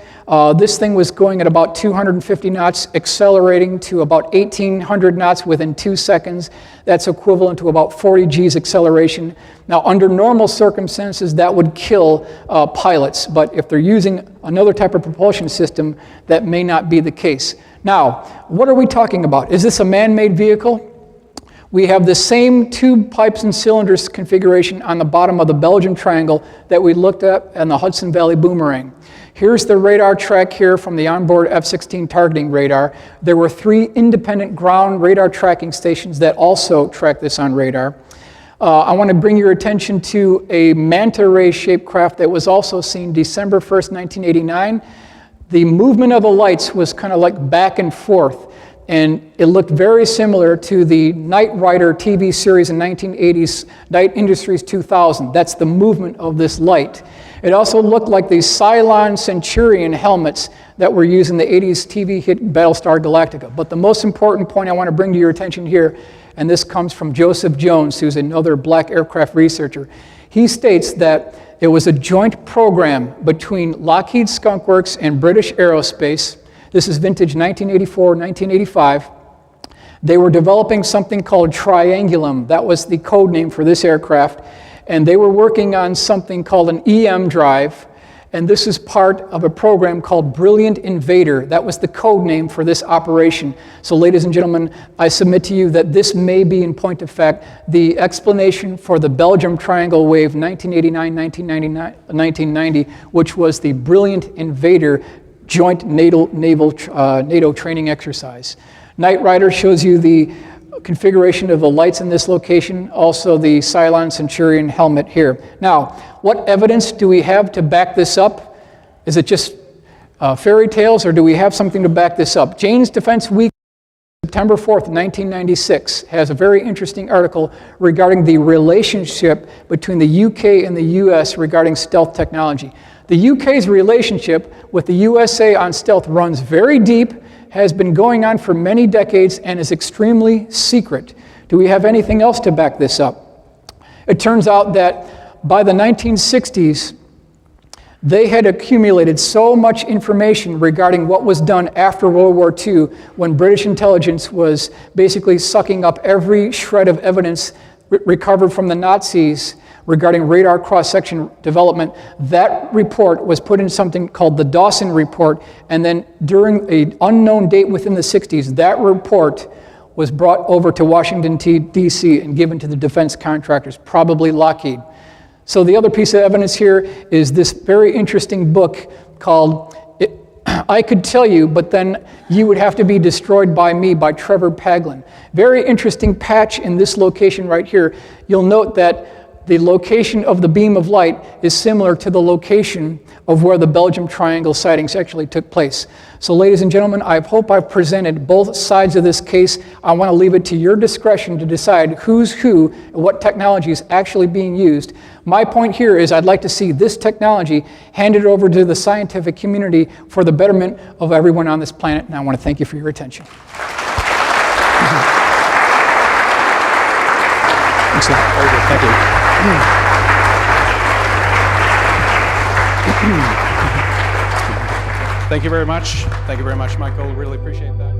This thing was going at about 250 knots, accelerating to about 1,800 knots within 2 seconds. That's equivalent to about 40 G's acceleration. Now, under normal circumstances, that would kill pilots, but if they're using another type of propulsion system, that may not be the case. Now, what are we talking about? Is this a man-made vehicle? We have the same tube, pipes, and cylinders configuration on the bottom of the Belgian Triangle that we looked at on the Hudson Valley Boomerang. Here's the radar track here from the onboard F-16 targeting radar. There were 3 independent ground radar tracking stations that also track this on radar. I want to bring your attention to a manta ray-shaped craft that was also seen December 1st, 1989. The movement of the lights was kind of like back and forth, and it looked very similar to the Knight Rider TV series in 1980s, Knight Industries 2000. That's the movement of this light. It also looked like the Cylon Centurion helmets that were used in the 80s TV hit Battlestar Galactica. But the most important point I want to bring to your attention here, and this comes from Joseph Jones, who's another black aircraft researcher. He states that it was a joint program between Lockheed Skunk Works and British Aerospace. This is vintage 1984, 1985. They were developing something called Triangulum. That was the code name for this aircraft. And they were working on something called an EM drive. And this is part of a program called Brilliant Invader. That was the code name for this operation. So ladies and gentlemen, I submit to you that this may be, in point of fact, the explanation for the Belgium Triangle Wave 1989-1990, which was the Brilliant Invader joint NATO training exercise. Knight Rider shows you the configuration of the lights in this location, also the Cylon Centurion helmet here. Now, what evidence do we have to back this up? Is it just fairy tales, or do we have something to back this up? Jane's Defense Week, September 4th, 1996, has a very interesting article regarding the relationship between the UK and the US regarding stealth technology. The UK's relationship with the USA on stealth runs very deep, has been going on for many decades, and is extremely secret. Do we have anything else to back this up? It turns out that by the 1960s, they had accumulated so much information regarding what was done after World War II, when British intelligence was basically sucking up every shred of evidence recovered from the Nazis regarding radar cross-section development. That report was put in something called the Dawson Report, and then during an unknown date within the 60s, that report was brought over to Washington, D.C. and given to the defense contractors, probably Lockheed. So the other piece of evidence here is this very interesting book called I Could Tell You, but Then You Would Have to Be Destroyed by Me by Trevor Paglen. Very interesting patch in this location right here. You'll note that the location of the beam of light is similar to the location of where the Belgium Triangle sightings actually took place. So ladies and gentlemen, I hope I've presented both sides of this case. I want to leave it to your discretion to decide who's who and what technology is actually being used. My point here is I'd like to see this technology handed over to the scientific community for the betterment of everyone on this planet, and I want to thank you for your attention. Excellent. Very good. Thank you. Thank you very much. Thank you very much, Michael. Really appreciate that.